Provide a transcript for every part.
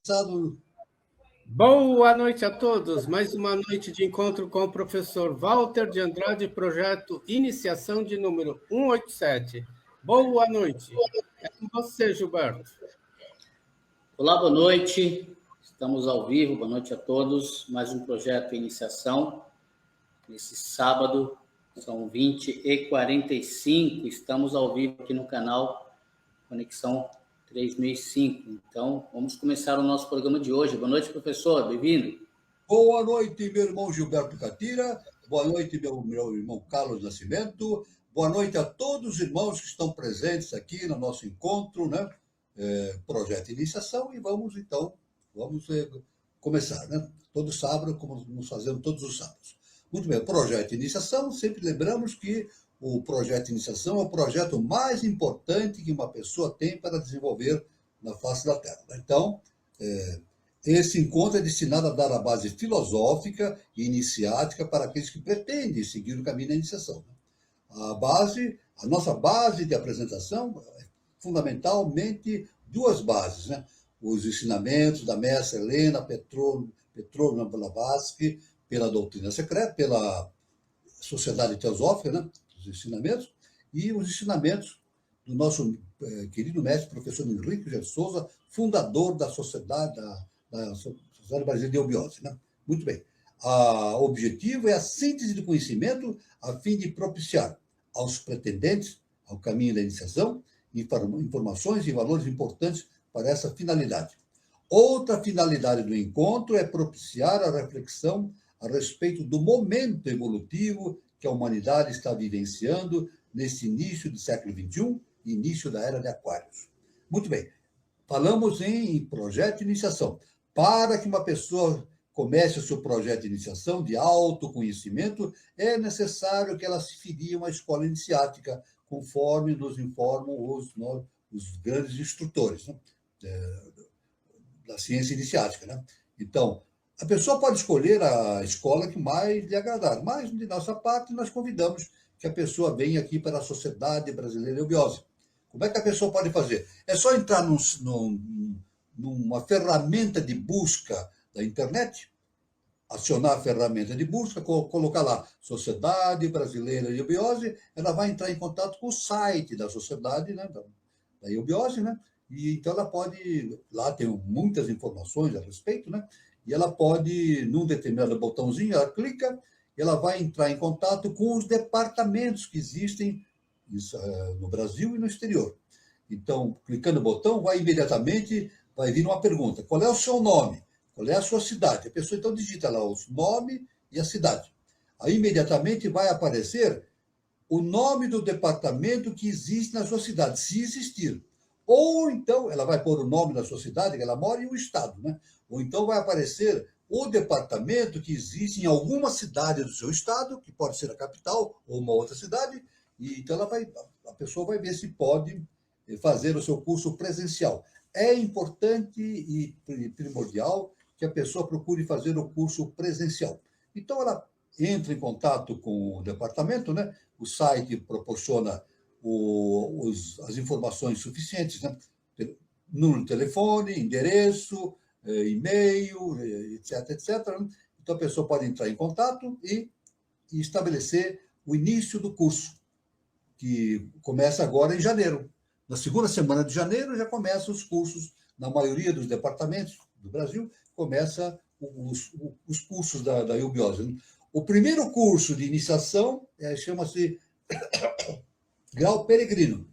Sábado. Boa noite a todos. Mais uma noite de encontro com o professor Walter de Andrade, projeto Iniciação de número 187. Boa noite. É com você, Gilberto. Olá, boa noite. Estamos ao vivo. Boa noite a todos. Mais um projeto Iniciação. Nesse sábado, são 20h45. Estamos ao vivo aqui no canal Conexão 3005. Então, vamos começar o nosso programa de hoje. Boa noite, professor. Bem-vindo. Boa noite, meu irmão Gilberto Catira. Boa noite, meu irmão Carlos Nascimento. Boa noite a todos os irmãos que estão presentes aqui no nosso encontro, né? Projeto Iniciação, e vamos começar, né? Todo sábado, como nos fazemos todos os sábados. Muito bem, projeto Iniciação, sempre lembramos que o projeto Iniciação é o projeto mais importante que uma pessoa tem para desenvolver na face da Terra. Então, esse encontro é destinado a dar a base filosófica e iniciática para aqueles que pretendem seguir o caminho da iniciação. A nossa base de apresentação é fundamentalmente duas bases, né? Os ensinamentos da mestra Helena Petrovna Blavatsky, pela doutrina secreta, pela sociedade teosófica, né? Os ensinamentos, e os ensinamentos do nosso querido mestre, professor Henrique de Souza, fundador da Sociedade Brasileira de Eubiose, né? Muito bem. O objetivo é a síntese do conhecimento a fim de propiciar aos pretendentes ao caminho da iniciação informações e valores importantes para essa finalidade. Outra finalidade do encontro é propiciar a reflexão a respeito do momento evolutivo que a humanidade está vivenciando nesse início do século XXI, início da Era de Aquários. Muito bem, falamos em projeto de iniciação. Para que uma pessoa comece o seu projeto de iniciação de autoconhecimento, é necessário que ela se filie a uma escola iniciática, conforme nos informam os grandes instrutores, né? Da ciência iniciática, né? Então, a pessoa pode escolher a escola que mais lhe agradar, mas, de nossa parte, nós convidamos que a pessoa venha aqui para a Sociedade Brasileira de Eubiose. Como é que a pessoa pode fazer? É só entrar numa ferramenta de busca da internet, acionar a ferramenta de busca, colocar lá Sociedade Brasileira de Eubiose, ela vai entrar em contato com o site da Sociedade, né, da Eubiose, né? E então ela pode, lá tem muitas informações a respeito, né? E ela pode, num determinado botãozinho, ela clica, e ela vai entrar em contato com os departamentos que existem no Brasil e no exterior. Então, clicando no botão, imediatamente vai vir uma pergunta: qual é o seu nome? Qual é a sua cidade? A pessoa então digita lá o nome e a cidade. Aí imediatamente vai aparecer o nome do departamento que existe na sua cidade, se existir. Ou então ela vai pôr o nome da sua cidade, que ela mora, e o estado, né? Ou então vai aparecer o departamento que existe em alguma cidade do seu estado, que pode ser a capital ou uma outra cidade, e então a pessoa vai ver se pode fazer o seu curso presencial. É importante e primordial que a pessoa procure fazer o curso presencial. Então, ela entra em contato com o departamento, né? O site proporciona as informações suficientes, né? Número de telefone, endereço, e-mail, etc, etc. Então, a pessoa pode entrar em contato e estabelecer o início do curso, que começa agora em janeiro. Na segunda semana de janeiro já começam os cursos, na maioria dos departamentos do Brasil, começa os cursos da eubiose, né? O primeiro curso de iniciação chama-se grau peregrino.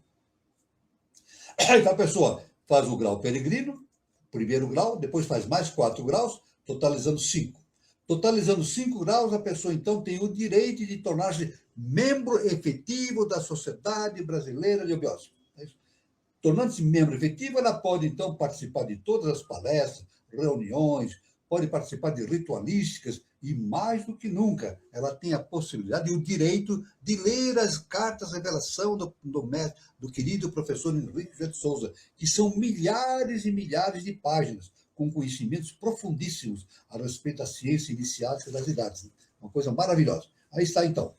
Então a pessoa faz o grau peregrino, primeiro grau, depois faz mais 4 graus, totalizando 5. Totalizando 5 graus, a pessoa então tem o direito de tornar-se membro efetivo da Sociedade Brasileira de Eubiose. Tornando-se membro efetivo, ela pode, então, participar de todas as palestras, reuniões, pode participar de ritualísticas e, mais do que nunca, ela tem a possibilidade e o direito de ler as cartas de revelação do querido professor Henrique de Souza, que são milhares e milhares de páginas, com conhecimentos profundíssimos a respeito da ciência iniciática das idades. Uma coisa maravilhosa. Aí está, então.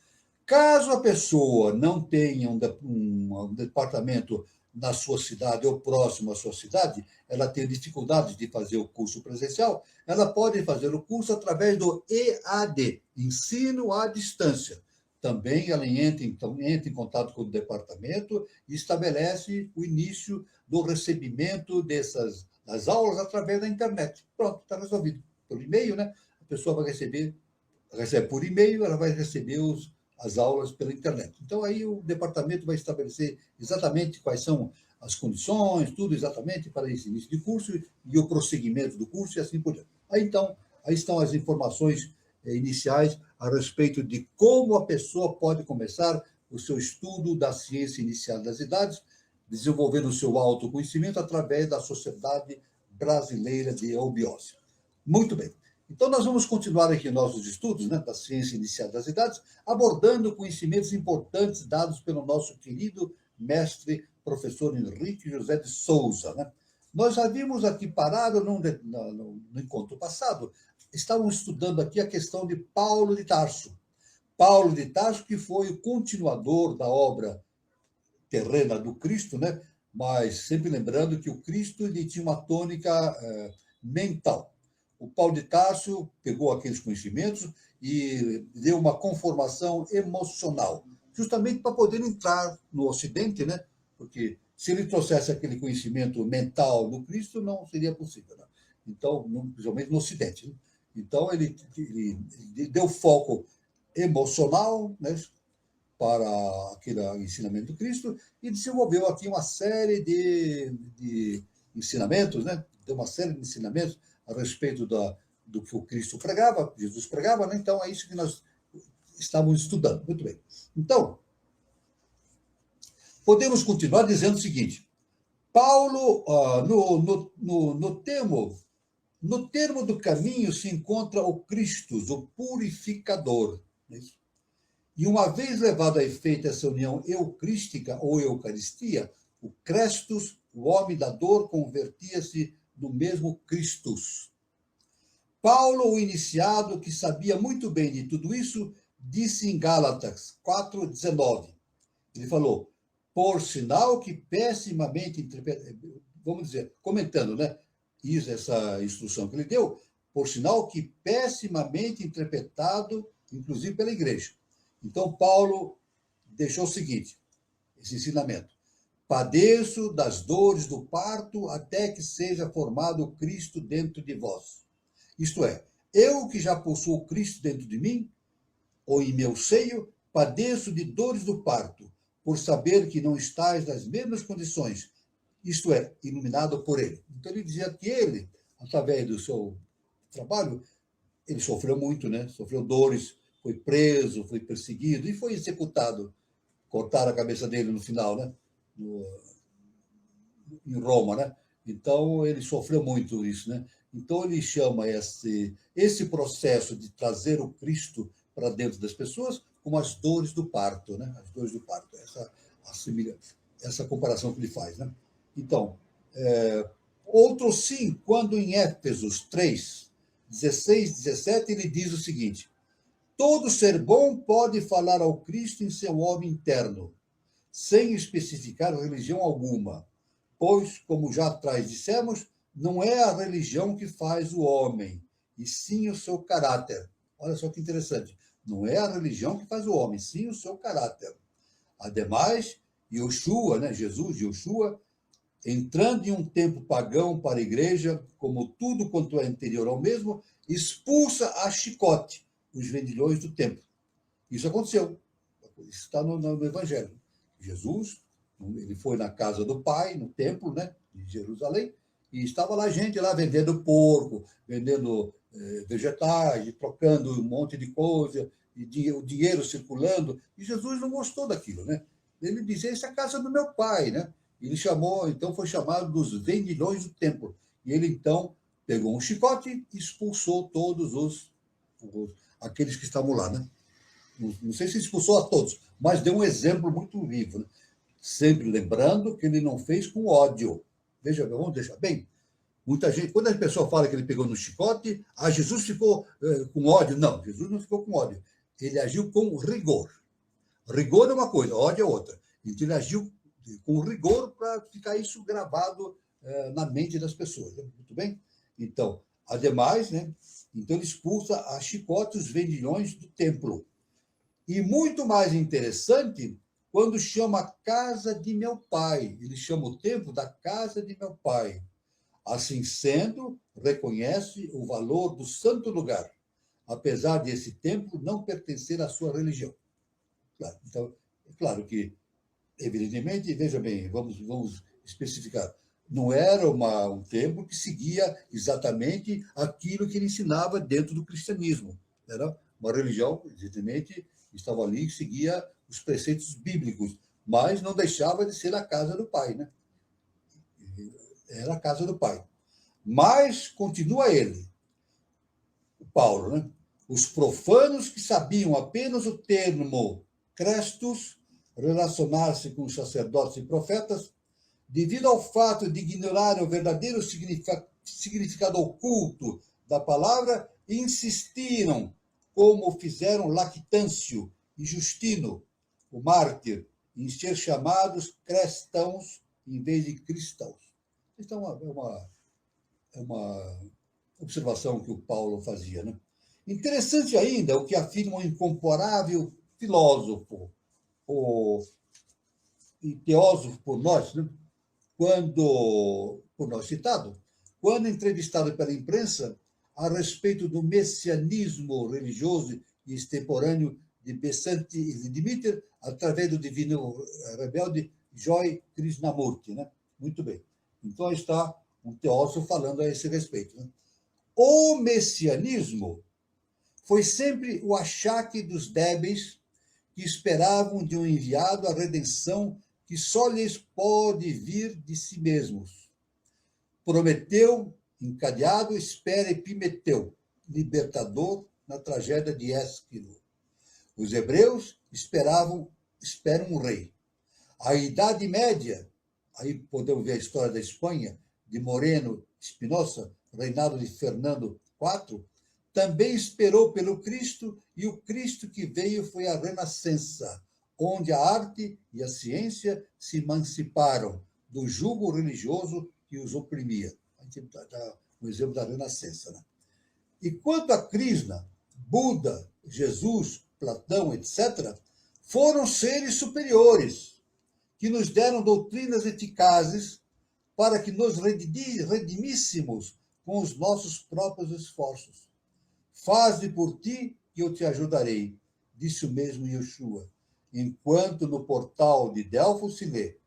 Caso a pessoa não tenha um departamento na sua cidade ou próximo à sua cidade, ela tem dificuldade de fazer o curso presencial, ela pode fazer o curso através do EAD, Ensino à Distância. Também ela entra em contato com o departamento e estabelece o início do recebimento das aulas através da internet. Pronto, está resolvido. Por e-mail, né? A pessoa vai recebe por e-mail, ela vai receber as aulas pela internet. Então, aí o departamento vai estabelecer exatamente quais são as condições, tudo exatamente para esse início de curso e o prosseguimento do curso e assim por diante. Aí estão as informações iniciais a respeito de como a pessoa pode começar o seu estudo da ciência inicial das idades, desenvolvendo o seu autoconhecimento através da Sociedade Brasileira de Eubiose. Muito bem. Então, nós vamos continuar aqui nossos estudos, né, da ciência inicial das idades, abordando conhecimentos importantes dados pelo nosso querido mestre, professor Henrique José de Souza. Né? Nós havíamos aqui parado no encontro passado, estávamos estudando aqui a questão de Paulo de Tarso. Paulo de Tarso, que foi o continuador da obra terrena do Cristo, né? Mas sempre lembrando que o Cristo ele tinha uma tônica mental. O Paulo de Tarso pegou aqueles conhecimentos e deu uma conformação emocional, justamente para poder entrar no Ocidente, né? Porque se ele trouxesse aquele conhecimento mental do Cristo, não seria possível, né? Então, principalmente no Ocidente. Né? Então, ele deu foco emocional, né, para aquele ensinamento do Cristo e desenvolveu aqui uma série de ensinamentos, né? Deu uma série de ensinamentos a respeito do que o Cristo pregava, Jesus pregava, né? Então, é isso que nós estávamos estudando. Muito bem. Então, podemos continuar dizendo o seguinte: Paulo, no termo do caminho se encontra o Cristo, o purificador. E uma vez levada a efeito essa união eucrística ou eucaristia, o Crestus, o homem da dor, convertia-se no mesmo Christus. Paulo, o iniciado, que sabia muito bem de tudo isso, disse em Gálatas 4,19. Ele falou, por sinal que pessimamente vamos dizer, comentando, né? Isso, essa instrução que ele deu, por sinal que pessimamente interpretado, inclusive pela igreja. Então, Paulo deixou o seguinte, esse ensinamento. Padeço das dores do parto até que seja formado o Cristo dentro de vós. Isto é, eu que já possuo o Cristo dentro de mim, ou em meu seio, padeço de dores do parto, por saber que não estáis nas mesmas condições, isto é, iluminado por ele. Então, ele dizia que ele, através do seu trabalho, ele sofreu muito, né? Sofreu dores, foi preso, foi perseguido e foi executado. Cortaram a cabeça dele no final, né? Em Roma, né? Então, ele sofreu muito isso, né? Então, ele chama esse processo de trazer o Cristo para dentro das pessoas como as dores do parto, né? As dores do parto, essa comparação que ele faz, né? Então, outro sim, quando em Éfesos 3, 16, 17, ele diz o seguinte, todo ser bom pode falar ao Cristo em seu homem interno, sem especificar religião alguma, pois, como já atrás dissemos, não é a religião que faz o homem, e sim o seu caráter. Olha só que interessante. Não é a religião que faz o homem, sim o seu caráter. Ademais, Yoshua, né, Jesus, Yoshua, entrando em um tempo pagão para a igreja, como tudo quanto é anterior ao mesmo, expulsa a chicote os vendilhões do templo. Isso aconteceu. Isso está no Evangelho. Jesus, ele foi na casa do Pai, no templo, né, de Jerusalém, e estava lá gente lá vendendo porco, vendendo vegetais, trocando um monte de coisa, e o dinheiro circulando, e Jesus não gostou daquilo, né? Ele dizia, essa é a casa do meu pai, né? Ele chamou, então foi chamado dos vendilhões do templo. E ele, então, pegou um chicote e expulsou todos aqueles que estavam lá, né? Não sei se expulsou a todos, mas deu um exemplo muito vivo, né? Sempre lembrando que ele não fez com ódio. Veja, vamos deixar bem. Muita gente, quando a pessoa fala que ele pegou no chicote, Jesus ficou com ódio. Não, Jesus não ficou com ódio. Ele agiu com rigor. Rigor é uma coisa, ódio é outra. Então ele agiu com rigor para ficar isso gravado na mente das pessoas. Né? Muito bem? Então, ademais, né? Então ele expulsa a chicote os vendilhões do templo. E muito mais interessante, quando chama a casa de meu pai. Ele chama o templo da casa de meu pai. Assim sendo, reconhece o valor do santo lugar, apesar de esse templo não pertencer à sua religião. Claro, então, é claro que, evidentemente, veja bem, vamos especificar, não era um templo que seguia exatamente aquilo que ele ensinava dentro do cristianismo. Era uma religião, evidentemente, estava ali, que seguia os preceitos bíblicos, mas não deixava de ser a casa do pai, né? Era a casa do pai. Mas continua ele, o Paulo, né? Os profanos que sabiam apenas o termo Crestus, relacionar-se com os sacerdotes e profetas, devido ao fato de ignorarem o verdadeiro significado oculto da palavra, insistiram, como fizeram Lactâncio e Justino, o mártir, em ser chamados cristãos em vez de cristãos. Então, é uma observação que o Paulo fazia. Né? Interessante ainda o que afirma um incomparável filósofo e teósofo por nós, né? Por nós citado, quando entrevistado pela imprensa a respeito do messianismo religioso e extemporâneo de Bessante e de Dmitri, através do divino rebelde Joy Krishnamurti. Né? Muito bem. Então, aí está um teósofo falando a esse respeito. Né? O messianismo foi sempre o achaque dos débeis que esperavam de um enviado a redenção que só lhes pode vir de si mesmos. Prometeu, encadeado, espera Epimeteu, libertador na tragédia de Ésquilo. Os hebreus esperam um rei. A Idade Média, aí podemos ver a história da Espanha, de Moreno Espinosa, reinado de Fernando IV, também esperou pelo Cristo, e o Cristo que veio foi a Renascença, onde a arte e a ciência se emanciparam do jugo religioso que os oprimia. A gente dá um exemplo da Renascença. Né? E quanto a Krishna, Buda, Jesus, Platão, etc., foram seres superiores, que nos deram doutrinas eficazes para que nos redimíssemos com os nossos próprios esforços. Faze por ti que eu te ajudarei, disse o mesmo Yeshua, enquanto no portal de Delfos se lê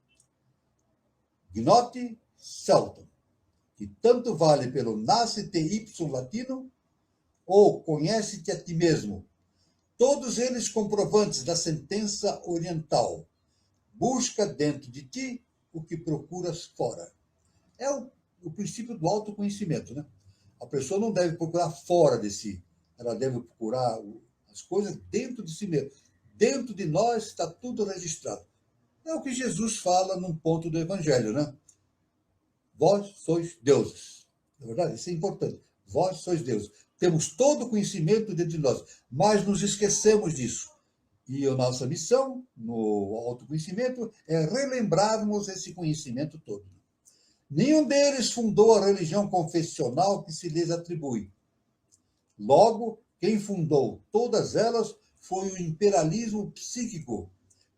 Gnote Celtum, que tanto vale pelo nasce-te ipsum latino ou conhece-te a ti mesmo, todos eles comprovantes da sentença oriental. Busca dentro de ti o que procuras fora. É o princípio do autoconhecimento, né? A pessoa não deve procurar fora de si, ela deve procurar as coisas dentro de si mesmo. Dentro de nós está tudo registrado. É o que Jesus fala num ponto do Evangelho, né? Vós sois deuses. Na verdade, isso é importante. Vós sois deuses. Temos todo o conhecimento dentro de nós, mas nos esquecemos disso. E a nossa missão no autoconhecimento é relembrarmos esse conhecimento todo. Nenhum deles fundou a religião confessional que se lhes atribui. Logo, quem fundou todas elas foi o imperialismo psíquico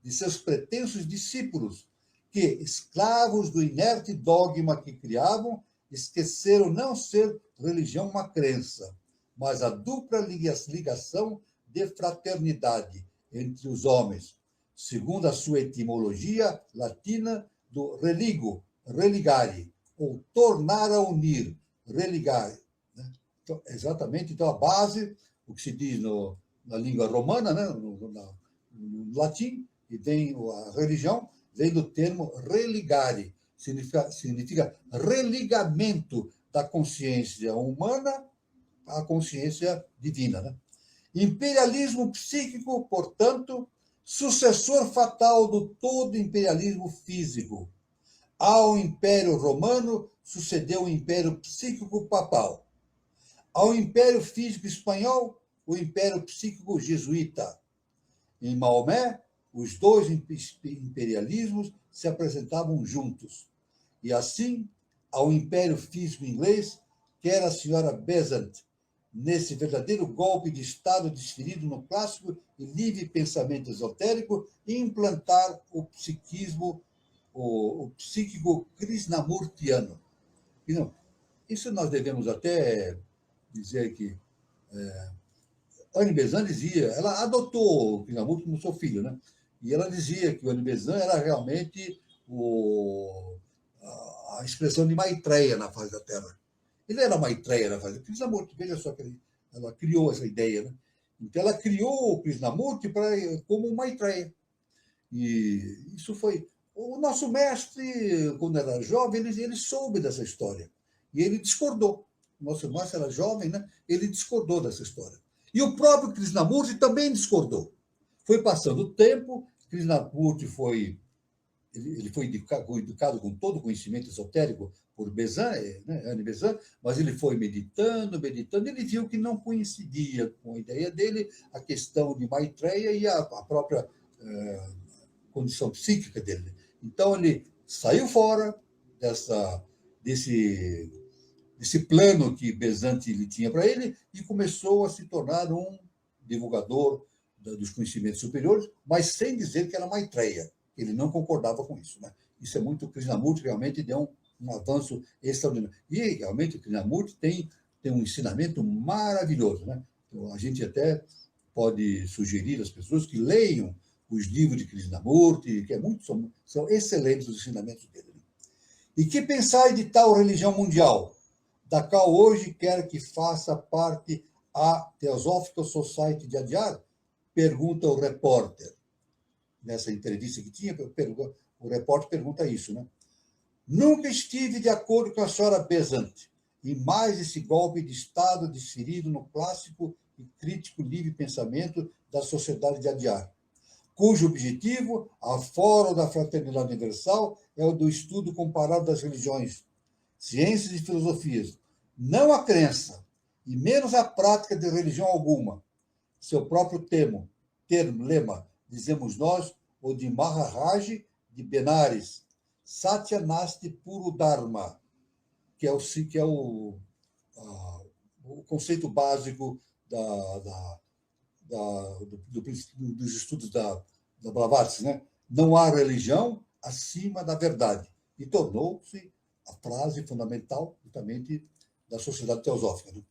de seus pretensos discípulos, que, escravos do inerte dogma que criavam, esqueceram não ser religião uma crença, mas a dupla ligação de fraternidade entre os homens, segundo a sua etimologia latina do religo, religare, ou tornar a unir, religare. Né? Então, exatamente, então a base, o que se diz na língua romana, né? no latim, e vem a religião, vem do termo religare, significa religamento da consciência humana à consciência divina. Né? Imperialismo psíquico, portanto, sucessor fatal do todo imperialismo físico. Ao Império Romano sucedeu o Império Psíquico Papal. Ao Império Físico Espanhol, o Império Psíquico Jesuíta. Em Maomé, os dois imperialismos se apresentavam juntos. E assim, ao Império Físico Inglês, quer a senhora Besant, nesse verdadeiro golpe de Estado desferido no clássico e livre pensamento esotérico, implantar o psiquismo, o psíquico krishnamurtiano. E não, isso nós devemos até dizer que Anne Besant dizia, ela adotou o Krishnamurti como seu filho, né? E ela dizia que o Anne Besant era realmente a expressão de Maitreya na face da Terra. Ele era Maitreya na face da Krishnamurti, veja só que ela criou essa ideia, né? Então ela criou o Krishnamurti como Maitreya. E isso foi... O nosso mestre, quando era jovem, ele soube dessa história. E ele discordou. O nosso mestre era jovem, né? Ele discordou dessa história. E o próprio Krishnamurti também discordou. Foi passando o tempo, Krishnamurti foi educado com todo o conhecimento esotérico por Besant, né, Anne Besant, mas ele foi meditando, ele viu que não coincidia com a ideia dele a questão de Maitreya e a própria condição psíquica dele. Então, ele saiu fora desse plano que Besant ele tinha para ele e começou a se tornar um divulgador dos conhecimentos superiores, mas sem dizer que era Maitreya. Ele não concordava com isso, né? Isso é muito... O Krishnamurti realmente deu um avanço extraordinário. E, realmente, o Krishnamurti tem um ensinamento maravilhoso, né? Então, a gente até pode sugerir às pessoas que leiam os livros de Krishnamurti, que são excelentes os ensinamentos dele. E que pensai de tal religião mundial, da qual hoje quer que faça parte a Theosophical Society de Adyar? Pergunta o repórter. Nessa entrevista que tinha, o repórter pergunta isso, né? Nunca estive de acordo com a senhora Besant, e mais esse golpe de Estado desferido no clássico e crítico livre pensamento da Sociedade de Adyar, cujo objetivo, a fora da fraternidade universal, é o do estudo comparado das religiões, ciências e filosofias, não a crença, e menos a prática de religião alguma. Seu próprio lema, dizemos nós, o de Maharaj de Benares, Satya Nasti Puro Dharma, que é o conceito básico dos estudos da Blavatsky, né? Não há religião acima da verdade. E tornou-se a frase fundamental, justamente, da Sociedade Teosófica, né?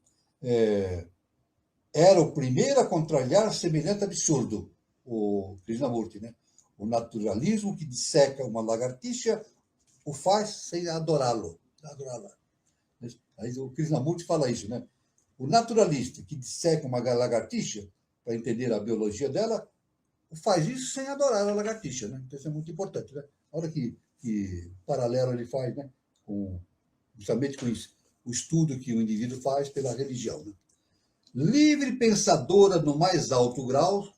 Era o primeiro a contrariar semelhante absurdo, o Krishnamurti, né? O naturalismo que disseca uma lagartixa o faz sem adorá-la. Aí o Krishnamurti fala isso, né? O naturalista que disseca uma lagartixa, para entender a biologia dela, faz isso sem adorar a lagartixa, né? Então isso é muito importante, né? Olha que paralelo ele faz, né? Justamente com isso, o estudo que o indivíduo faz pela religião, né? Livre pensadora no mais alto grau,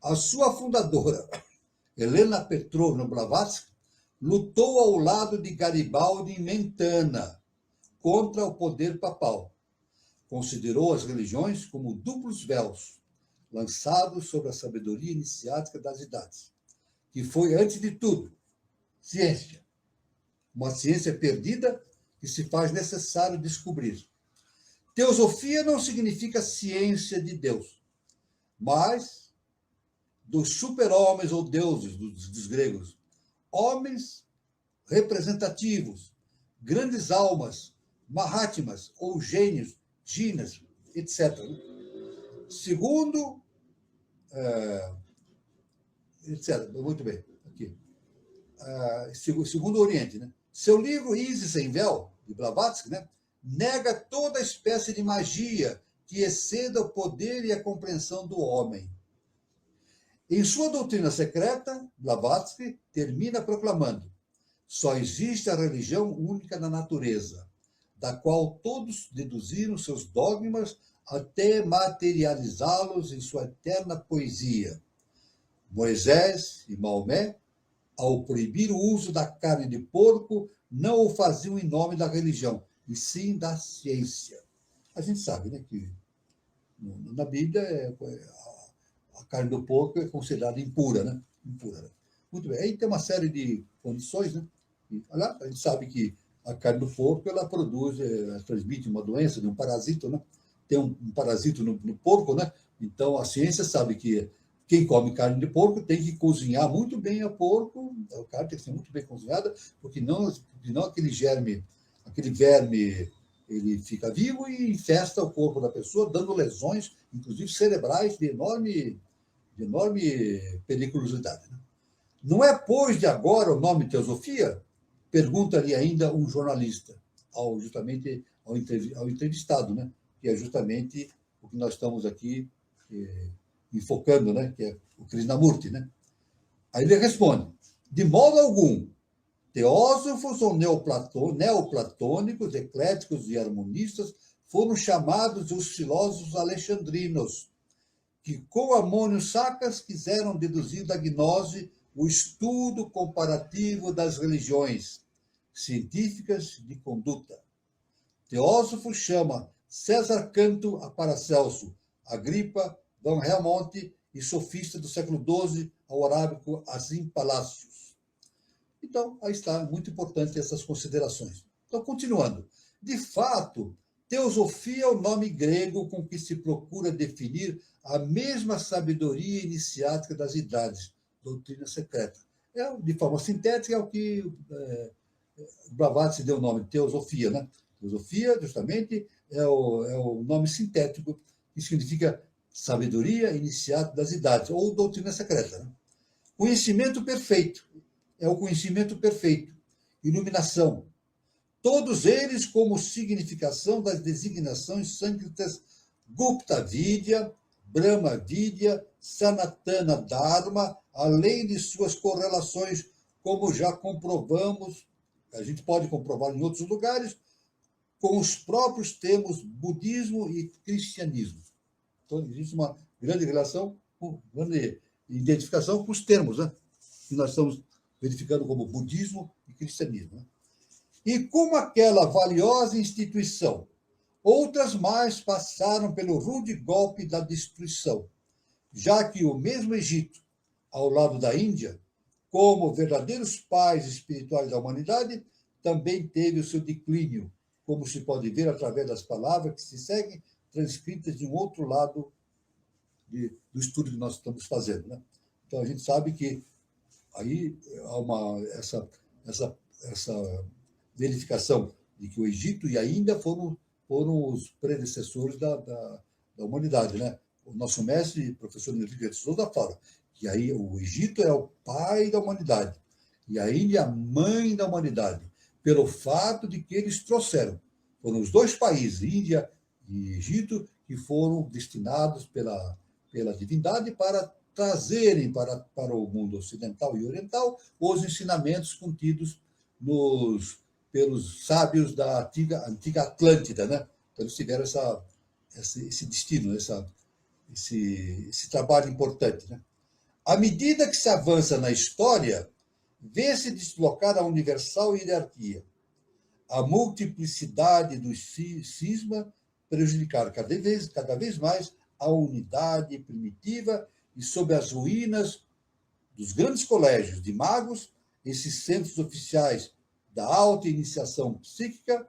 a sua fundadora, Helena Petrovna Blavatsky, lutou ao lado de Garibaldi em Mentana contra o poder papal. Considerou as religiões como duplos véus lançados sobre a sabedoria iniciática das idades, que foi, antes de tudo, ciência. Uma ciência perdida que se faz necessário descobrir. Teosofia não significa ciência de Deus, mas dos super-homens ou deuses dos gregos, homens representativos, grandes almas, mahatmas ou gênios, jinas, etc. Segundo, etc. Muito bem, aqui. Segundo o Oriente, né? Seu livro Isis sem Véu, de Blavatsky, né, nega toda espécie de magia que exceda o poder e a compreensão do homem. Em sua doutrina secreta, Blavatsky termina proclamando: só existe a religião única na natureza, da qual todos deduziram seus dogmas até materializá-los em sua eterna poesia. Moisés e Maomé, ao proibir o uso da carne de porco, não o faziam em nome da religião, e sim da ciência. A gente sabe, né, que na Bíblia carne do porco é considerada impura, né? Impura, né? Muito bem. Aí tem uma série de condições, né? A gente sabe que a carne do porco ela produz, ela transmite uma doença de um parasito, né? Tem um parasito no porco, né? Então a ciência sabe que quem come carne de porco tem que cozinhar muito bem o porco, a carne tem que ser muito bem cozinhada, porque não aquele verme, ele fica vivo e infesta o corpo da pessoa, dando lesões, inclusive cerebrais, de enorme periculosidade, né? Não é, pois, de agora o nome teosofia? Pergunta-lhe ainda um jornalista, justamente ao entrevistado, né? Que é justamente o que nós estamos aqui enfocando, né? Que é o Krishnamurti, né? Aí ele responde, de modo algum, teósofos ou neoplatônicos, ecléticos e harmonistas foram chamados os filósofos alexandrinos, que com Amônio Sacas quiseram deduzir da gnose o estudo comparativo das religiões científicas de conduta. Teósofo chama César Canto a Paracelso, Agripa, Dom Helmonte e sofista do século XII ao arábico Azim Palácios. Então, aí está, muito importante essas considerações. Então, continuando. De fato, teosofia é o nome grego com que se procura definir a mesma sabedoria iniciática das idades, doutrina secreta. De forma sintética, é o que Blavatsky deu o nome, teosofia, né? Teosofia, justamente, é o nome sintético que significa sabedoria iniciática das idades, ou doutrina secreta, né? Conhecimento perfeito, é o conhecimento perfeito. Iluminação. Todos eles como significação das designações sânscritas Gupta Vidya, Brahma Vidya, Sanatana Dharma, além de suas correlações, como já comprovamos, a gente pode comprovar em outros lugares, com os próprios termos budismo e cristianismo. Então, existe uma grande relação, uma grande identificação com os termos, né? Que nós estamos verificando como budismo e cristianismo, né? E como aquela valiosa instituição, outras mais passaram pelo rude golpe da destruição, já que o mesmo Egito, ao lado da Índia, como verdadeiros pais espirituais da humanidade, também teve o seu declínio, como se pode ver através das palavras que se seguem, transcritas de um outro lado do estudo que nós estamos fazendo, né? Então, a gente sabe que aí há essa verificação de que o Egito e a Índia foram os predecessores da humanidade, né? O nosso mestre, professor Henrique de Souza, fala que aí o Egito é o pai da humanidade e a Índia a mãe da humanidade, pelo fato de que eles trouxeram. Foram os dois países, Índia e Egito, que foram destinados pela divindade para trazerem para o mundo ocidental e oriental os ensinamentos contidos pelos sábios da antiga Atlântida, né? Então, eles tiveram esse destino, esse trabalho importante, né? À medida que se avança na história, vê-se deslocar a universal hierarquia, a multiplicidade do cisma prejudicar cada vez mais a unidade primitiva e sob as ruínas dos grandes colégios de magos, esses centros oficiais da alta iniciação psíquica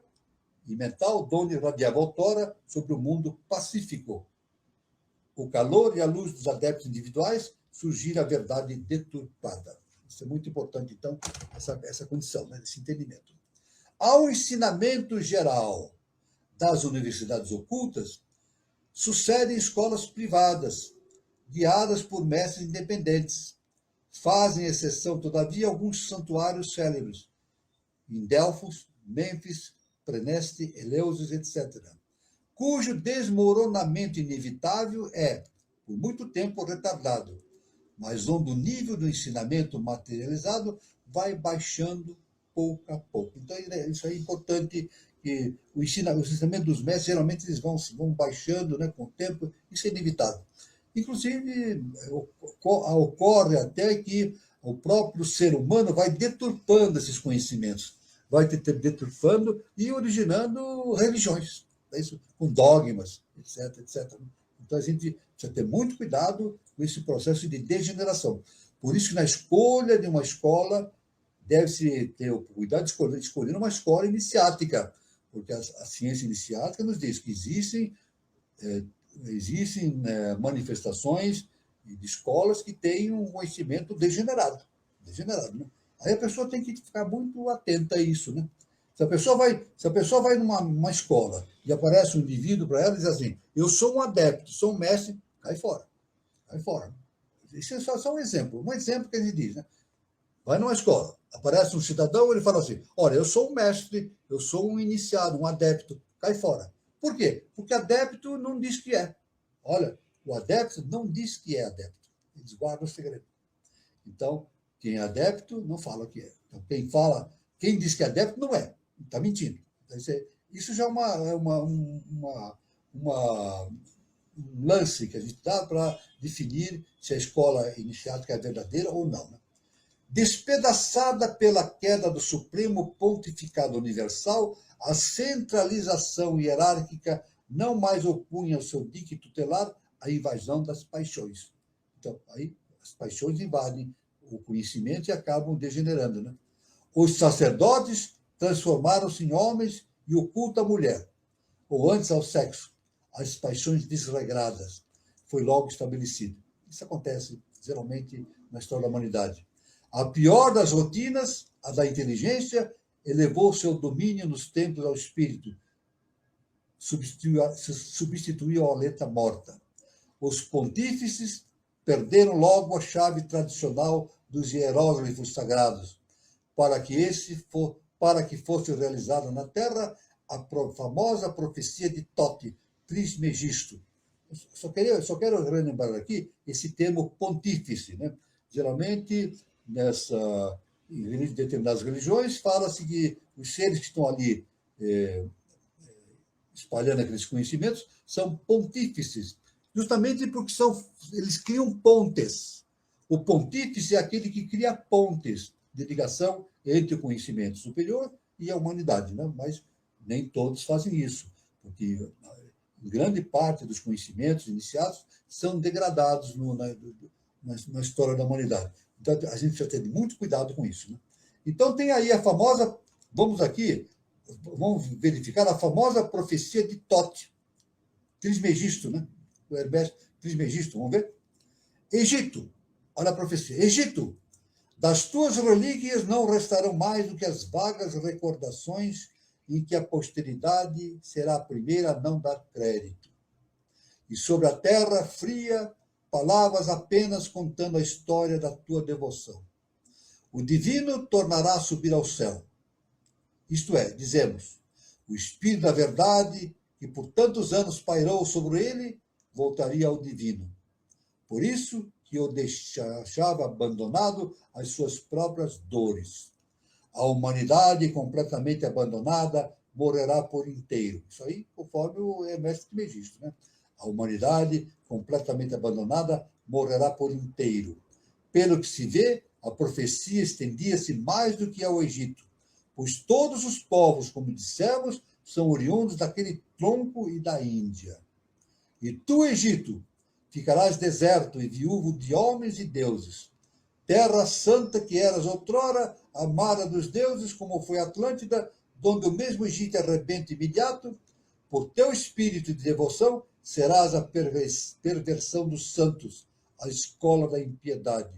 e mental, donde radiava outrora sobre o mundo pacífico. O calor e a luz dos adeptos individuais surgiram a verdade deturpada. Isso é muito importante, então, essa condição, né, esse entendimento. Ao ensinamento geral das universidades ocultas, sucedem escolas privadas, guiadas por mestres independentes. Fazem exceção, todavia, alguns santuários célebres, em Delfos, Mênfis, Preneste, Eleusis, etc., cujo desmoronamento inevitável é, por muito tempo, retardado, mas onde o nível do ensinamento materializado vai baixando pouco a pouco. Então, isso é importante, que o ensinamento dos mestres, geralmente, eles vão baixando, né, com o tempo, isso é inevitável. Inclusive, ocorre até que o próprio ser humano vai deturpando esses conhecimentos, vai deturpando e originando religiões, com dogmas, etc., etc. Então, a gente precisa ter muito cuidado com esse processo de degeneração. Por isso que, na escolha de uma escola, deve-se ter o cuidado de escolher uma escola iniciática, porque a ciência iniciática nos diz que existem manifestações de escolas que têm um conhecimento degenerado. Né? Aí a pessoa tem que ficar muito atenta a isso. Né? Se a pessoa vai numa escola e aparece um indivíduo para ela e diz assim, eu sou um adepto, sou um mestre, cai fora. Cai fora. Isso é só um exemplo que a gente diz. Né? Vai numa escola, aparece um cidadão, ele fala assim, olha, eu sou um mestre, eu sou um iniciado, um adepto, cai fora. Por quê? Porque adepto não diz que é. Olha, o adepto não diz que é adepto. Eles guardam o segredo. Então, quem é adepto não fala que é. Então, quem diz que é adepto não é. Está mentindo. Isso já é um lance que a gente dá para definir se a escola iniciática é verdadeira ou não. Né? Despedaçada pela queda do Supremo Pontificado Universal, a centralização hierárquica não mais opunha ao seu dique tutelar a invasão das paixões. Então, aí as paixões invadem o conhecimento e acabam degenerando. Né? Os sacerdotes transformaram-se em homens e o culto à mulher, ou antes ao sexo, as paixões desregradas. Foi logo estabelecido. Isso acontece, geralmente, na história da humanidade. A pior das rotinas, a da inteligência, elevou seu domínio nos templos ao espírito, substituiu a letra morta. Os pontífices perderam logo a chave tradicional dos hieróglifos sagrados, para que fosse realizada na Terra a famosa profecia de Tote, Trismegisto. Só quero relembrar aqui esse termo pontífice. Né? Geralmente, em determinadas religiões, fala-se que os seres que estão ali espalhando aqueles conhecimentos são pontífices, justamente porque eles criam pontes. O pontífice é aquele que cria pontes de ligação entre o conhecimento superior e a humanidade, né? Mas nem todos fazem isso, porque grande parte dos conhecimentos iniciados são degradados na história da humanidade. Então, a gente precisa ter muito cuidado com isso. Né? Então, tem aí a famosa... Vamos verificar a famosa profecia de Tote, Trismegisto, né? O Hermes Trismegisto, vamos ver? Egito, olha a profecia. Egito, das tuas relíquias não restarão mais do que as vagas recordações em que a posteridade será a primeira a não dar crédito. E sobre a terra fria, palavras apenas contando a história da tua devoção. O divino tornará a subir ao céu. Isto é, dizemos, o Espírito da verdade, que por tantos anos pairou sobre ele, voltaria ao divino. Por isso que o deixava abandonado às suas próprias dores. A humanidade completamente abandonada morrerá por inteiro. Isso aí, conforme o Hermes Trismegisto, né? A humanidade completamente abandonada morrerá por inteiro. Pelo que se vê, a profecia estendia-se mais do que ao Egito, pois todos os povos, como dissemos, são oriundos daquele tronco e da Índia. E tu, Egito, ficarás deserto e viúvo de homens e deuses. Terra santa que eras outrora, amada dos deuses, como foi Atlântida, donde o mesmo Egito é rebento imediato, por teu espírito de devoção, serás a perversão dos santos, a escola da impiedade,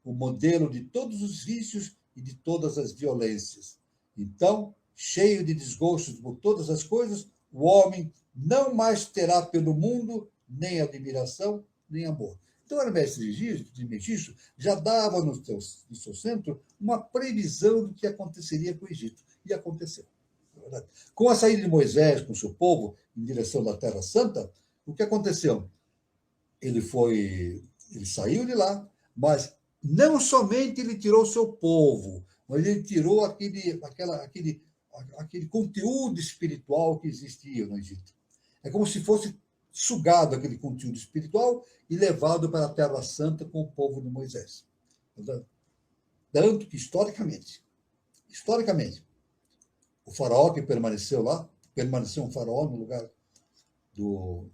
o modelo de todos os vícios e de todas as violências. Então, cheio de desgostos por todas as coisas, o homem não mais terá pelo mundo nem admiração, nem amor. Então, Hermes Trismegisto já dava no seu centro uma previsão do que aconteceria com o Egito. E aconteceu. Com a saída de Moisés com o seu povo em direção da Terra Santa, o que aconteceu? Ele saiu de lá, mas não somente ele tirou o seu povo, mas ele tirou aquele conteúdo espiritual que existia no Egito. É como se fosse sugado aquele conteúdo espiritual e levado para a Terra Santa com o povo de Moisés. Tanto que, historicamente, o faraó que permaneceu lá, permaneceu um faraó no lugar do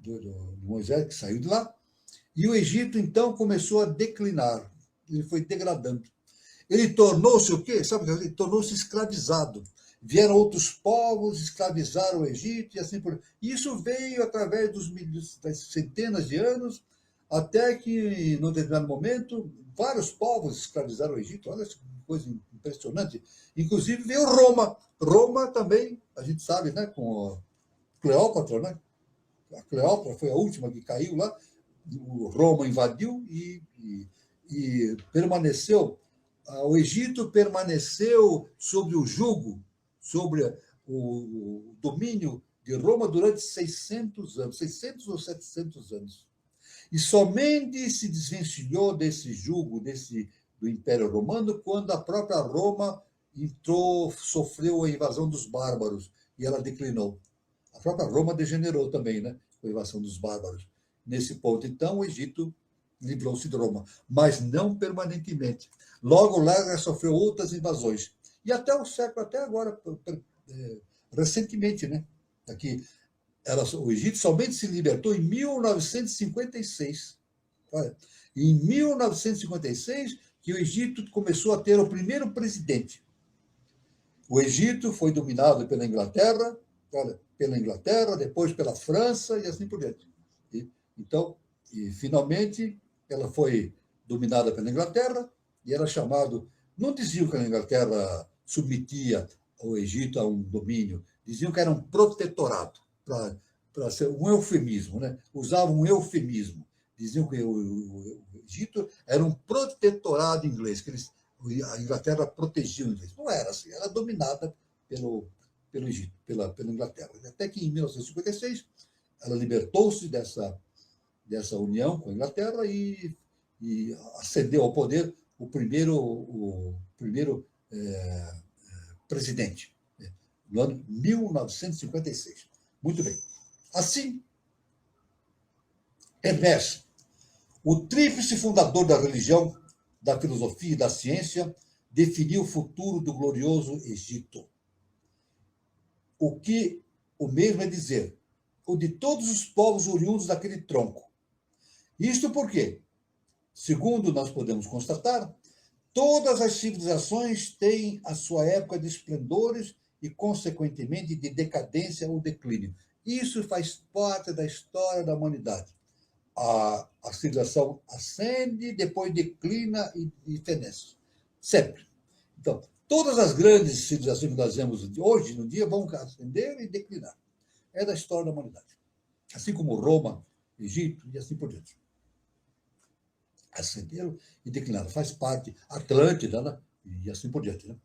de Moisés, que saiu de lá, e o Egito, então, começou a declinar. Ele foi degradando. Ele tornou-se o quê? Sabe? Ele tornou-se escravizado. Vieram outros povos, escravizaram o Egito e assim por diante. Isso veio através das centenas de anos, até que, num determinado momento, vários povos escravizaram o Egito. Olha que coisa impressionante. Inclusive veio Roma. Roma também, a gente sabe, né, com a Cleópatra, né? A Cleópatra foi a última que caiu lá. O Roma invadiu e permaneceu. O Egito permaneceu sob o jugo, sobre o domínio de Roma durante 600 anos, 600 ou 700 anos. E somente se desvencilhou desse jugo, do Império Romano, quando a própria Roma sofreu a invasão dos bárbaros e ela declinou. A própria Roma degenerou também, né, com a invasão dos bárbaros. Nesse ponto, então, o Egito livrou-se de Roma, mas não permanentemente. Logo lá sofreu outras invasões. E até o século, até agora, recentemente, né? Aqui, o Egito somente se libertou em 1956. Olha, em 1956, que o Egito começou a ter o primeiro presidente. O Egito foi dominado pela Inglaterra, depois pela França e assim por diante. E finalmente, ela foi dominada pela Inglaterra e era chamado. Não diziam que a Inglaterra submetia o Egito a um domínio, diziam que era um protetorado, para ser um eufemismo, né? Usavam um eufemismo. Diziam que o Egito era um protetorado inglês, que a Inglaterra protegia o inglês. Não era assim, era dominada pelo Egito, pela Inglaterra. Até que em 1956 ela libertou-se dessa união com a Inglaterra e ascendeu ao poder o primeiro presidente, no ano 1956. Muito bem. Assim, Hermès, o tríplice fundador da religião, da filosofia e da ciência, definiu o futuro do glorioso Egito. O que o mesmo é dizer, o de todos os povos oriundos daquele tronco. Isto porque, segundo nós podemos constatar, todas as civilizações têm a sua época de esplendores e, consequentemente, de decadência ou declínio. Isso faz parte da história da humanidade. A civilização ascende, depois declina e fenece. Sempre. Então, todas as grandes civilizações que nós vemos hoje no dia vão ascender e declinar. É da história da humanidade. Assim como Roma, Egito e assim por diante. Ascenderam e declinaram. Faz parte. Atlântida, né? E assim por diante. Né?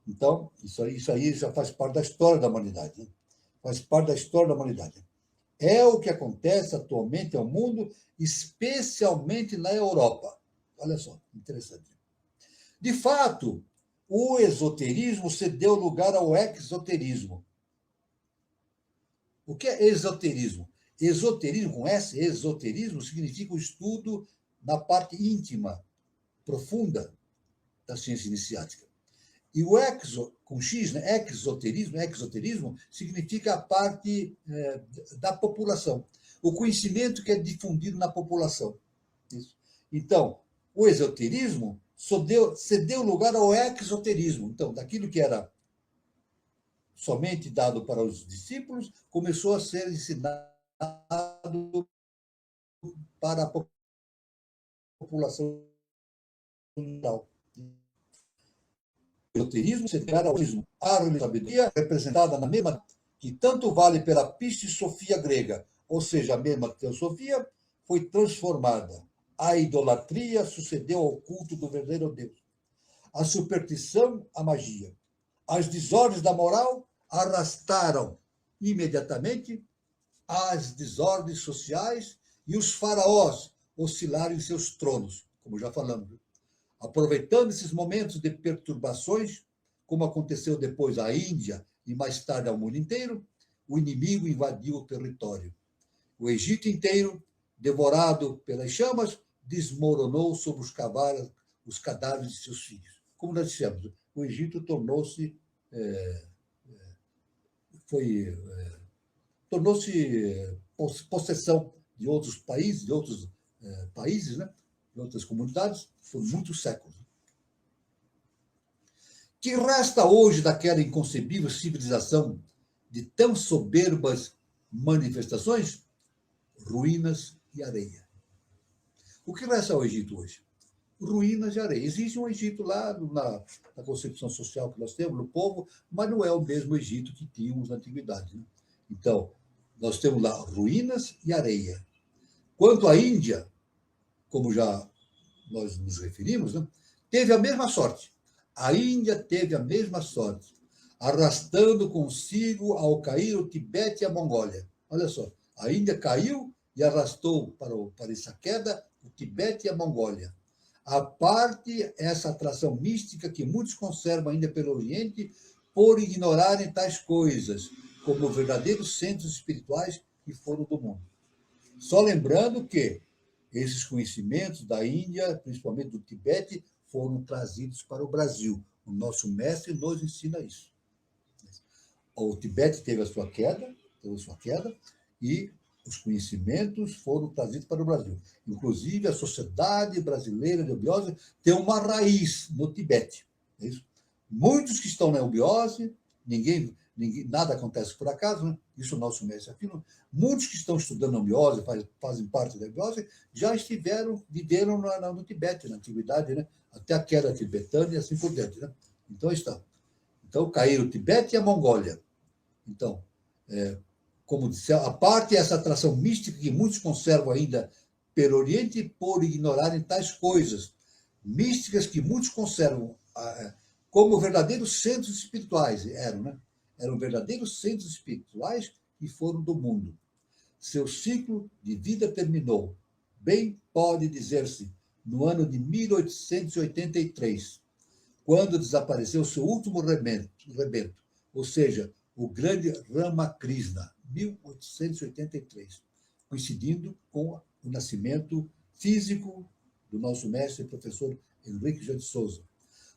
Então, isso aí já faz parte da história da humanidade. Né? Faz parte da história da humanidade. É o que acontece atualmente ao mundo, especialmente na Europa. Olha só, interessante. De fato, o esoterismo cedeu lugar ao exoterismo. O que é esoterismo? Esoterismo, com S, esoterismo, significa o estudo na parte íntima, profunda da ciência iniciática. E o com X, né, exoterismo, significa a parte da população. O conhecimento que é difundido na população. Isso. Então, o esoterismo cedeu lugar ao exoterismo. Então, daquilo que era somente dado para os discípulos, começou a ser ensinado para a população geral. O esoterismo se declara ao ismo. A sabedoria representada na mesma, que tanto vale pela pistisofia grega, ou seja, a mesma teosofia, foi transformada. A idolatria sucedeu ao culto do verdadeiro Deus. A superstição, a magia. As desordens da moral arrastaram imediatamente as desordens sociais e os faraós oscilaram em seus tronos, como já falamos. Aproveitando esses momentos de perturbações, como aconteceu depois à Índia e mais tarde ao mundo inteiro, o inimigo invadiu o território. O Egito inteiro, devorado pelas chamas, desmoronou sobre os cadáveres de seus filhos. Como nós dissemos, o Egito tornou-se possessão de outros países, né? De outras comunidades, por muitos séculos. Que resta hoje daquela inconcebível civilização de tão soberbas manifestações? Ruínas e areia. O que resta ao Egito hoje? Ruínas e areia. Existe um Egito lá na concepção social que nós temos, no povo, mas não é o mesmo Egito que tínhamos na antiguidade. Né? Então, nós temos lá ruínas e areia. Quanto à Índia, como já nós nos referimos, né, teve a mesma sorte. A Índia teve a mesma sorte, arrastando consigo ao cair o Tibete e a Mongólia. Olha só, a Índia caiu e arrastou para essa queda o Tibete e a Mongólia. A parte essa atração mística que muitos conservam ainda pelo Oriente por ignorarem tais coisas, como verdadeiros centros espirituais que foram do mundo. Só lembrando que esses conhecimentos da Índia, principalmente do Tibete, foram trazidos para o Brasil. O nosso mestre nos ensina isso. O Tibete teve a sua queda, e os conhecimentos foram trazidos para o Brasil. Inclusive, a Sociedade Brasileira de Eubiose tem uma raiz no Tibete. É isso? Muitos que estão na eubiose, nada acontece por acaso, né? Isso o nosso mestre afirma. Muitos que estão estudando a eubiose, fazem parte da eubiose, já viveram no Tibete, na antiguidade, né? Até a queda tibetana e assim por diante. Né? Então, caíram o Tibete e a Mongólia. Então, como disse, a parte essa atração mística que muitos conservam ainda pelo Oriente por ignorarem tais coisas, místicas que muitos conservam como verdadeiros centros espirituais, eram verdadeiros centros espirituais que foram do mundo. Seu ciclo de vida terminou, bem pode dizer-se, no ano de 1883, quando desapareceu seu último rebento, ou seja, o grande Ramakrishna, 1883, coincidindo com o nascimento físico do nosso mestre e professor Henrique J. de Souza.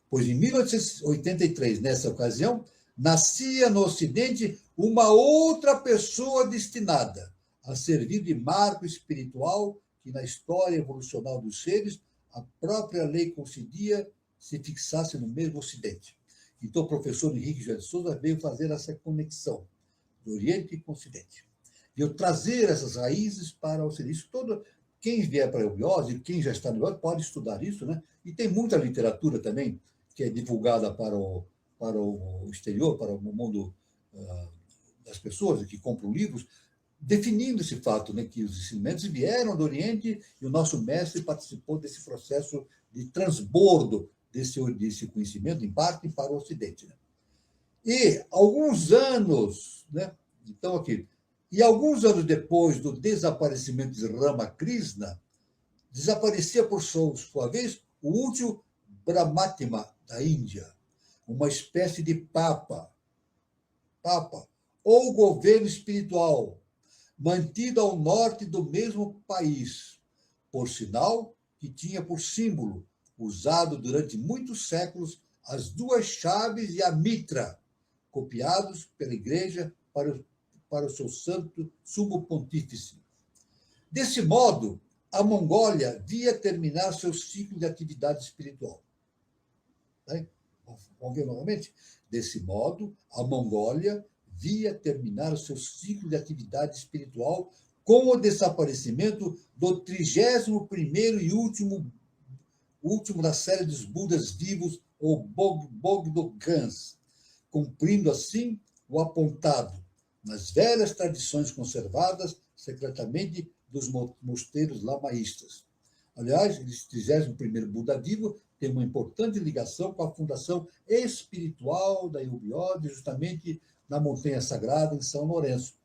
Pois em 1883, nessa ocasião, nascia no Ocidente uma outra pessoa destinada a servir de marco espiritual que na história evolucional dos seres a própria lei concedia se fixasse no mesmo Ocidente. Então, o professor Henrique J. de Souza veio fazer essa conexão do Oriente com o Ocidente. Veio trazer essas raízes para o Ocidente. Isso todo, quem vier para a eubiose, quem já está no eubiose, pode estudar isso, né? E tem muita literatura também que é divulgada para o exterior, para o mundo das pessoas que compram livros, definindo esse fato, né, que os ensinamentos vieram do Oriente e o nosso mestre participou desse processo de transbordo desse conhecimento, em parte, para o Ocidente. Né? E alguns anos, né, então aqui, e alguns anos depois do desaparecimento de Ramakrishna, desaparecia por sua vez o último Brahmatma da Índia, uma espécie de papa ou governo espiritual, mantido ao norte do mesmo país, por sinal que tinha por símbolo, usado durante muitos séculos, as duas chaves e a mitra, copiados pela Igreja para o seu santo sumo pontífice. Desse modo, a Mongólia via terminar seu ciclo de atividade espiritual. Vamos ver novamente? Desse modo, a Mongólia via terminar o seu ciclo de atividade espiritual com o desaparecimento do 31º e último da série dos Budas vivos, ou Bogdogans, cumprindo assim o apontado nas velhas tradições conservadas secretamente dos mosteiros lamaístas. Aliás, esse 31º Buda vivo tem uma importante ligação com a fundação espiritual da eubiose, justamente na Montanha Sagrada, em São Lourenço.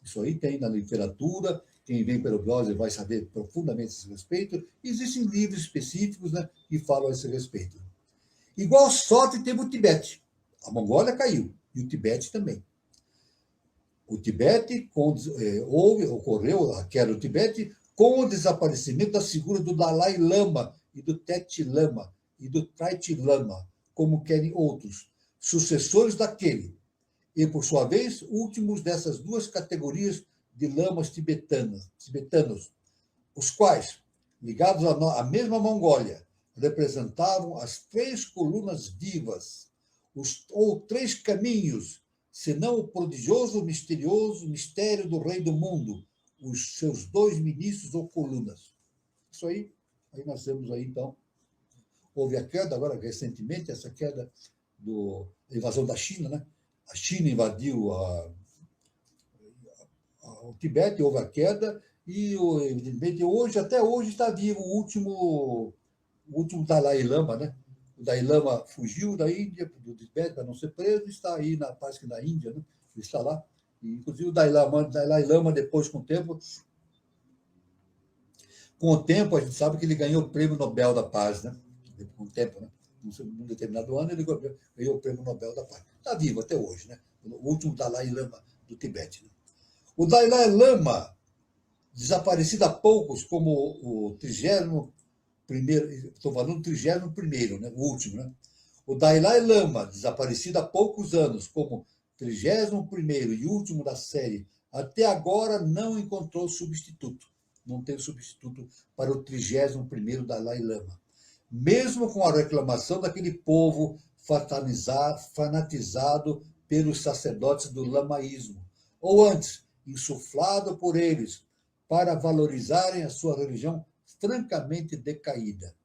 Isso aí tem na literatura, quem vem pela eubiose vai saber profundamente a esse respeito. Existem livros específicos, né, que falam a esse respeito. Igual sorte teve o Tibete. A Mongólia caiu, e o Tibete também. O Tibete, ocorreu a queda do Tibete com o desaparecimento das figuras do Dalai Lama e do Teti Lama e do Traiti Lama, como querem outros, sucessores daquele, e, por sua vez, últimos dessas duas categorias de lamas tibetanos, os quais, ligados à mesma Mongólia, representavam as 3 colunas vivas, ou 3 caminhos, senão o prodigioso, misterioso mistério do Rei do Mundo, os seus 2 ministros ou colunas. Isso aí nós temos aí, então, houve a queda, agora, recentemente, essa queda da invasão da China, né? A China invadiu o Tibete, houve a queda, e, evidentemente, até hoje está vivo o último Dalai Lama, né? O Dalai Lama fugiu da Índia, do Tibete, para não ser preso, e está aí, parece que na Índia, né? Ele está lá. E, inclusive, o Dalai Lama, depois, com o tempo, a gente sabe que ele ganhou o Prêmio Nobel da Paz, né? Com o tempo, né? Num determinado ano, ele ganhou o Prêmio Nobel da Paz. Está vivo até hoje, né? O último Dalai Lama do Tibete. Né? O Dalai Lama, desaparecido há poucos, como o 31º, estou falando do 31º, né? O último, né? O Dalai Lama, desaparecido há poucos anos, como 31º e último da série, até agora não encontrou substituto. Não tem substituto para o 31º Dalai Lama. Mesmo com a reclamação daquele povo fanatizado pelos sacerdotes do lamaísmo, ou antes, insuflado por eles para valorizarem a sua religião francamente decaída.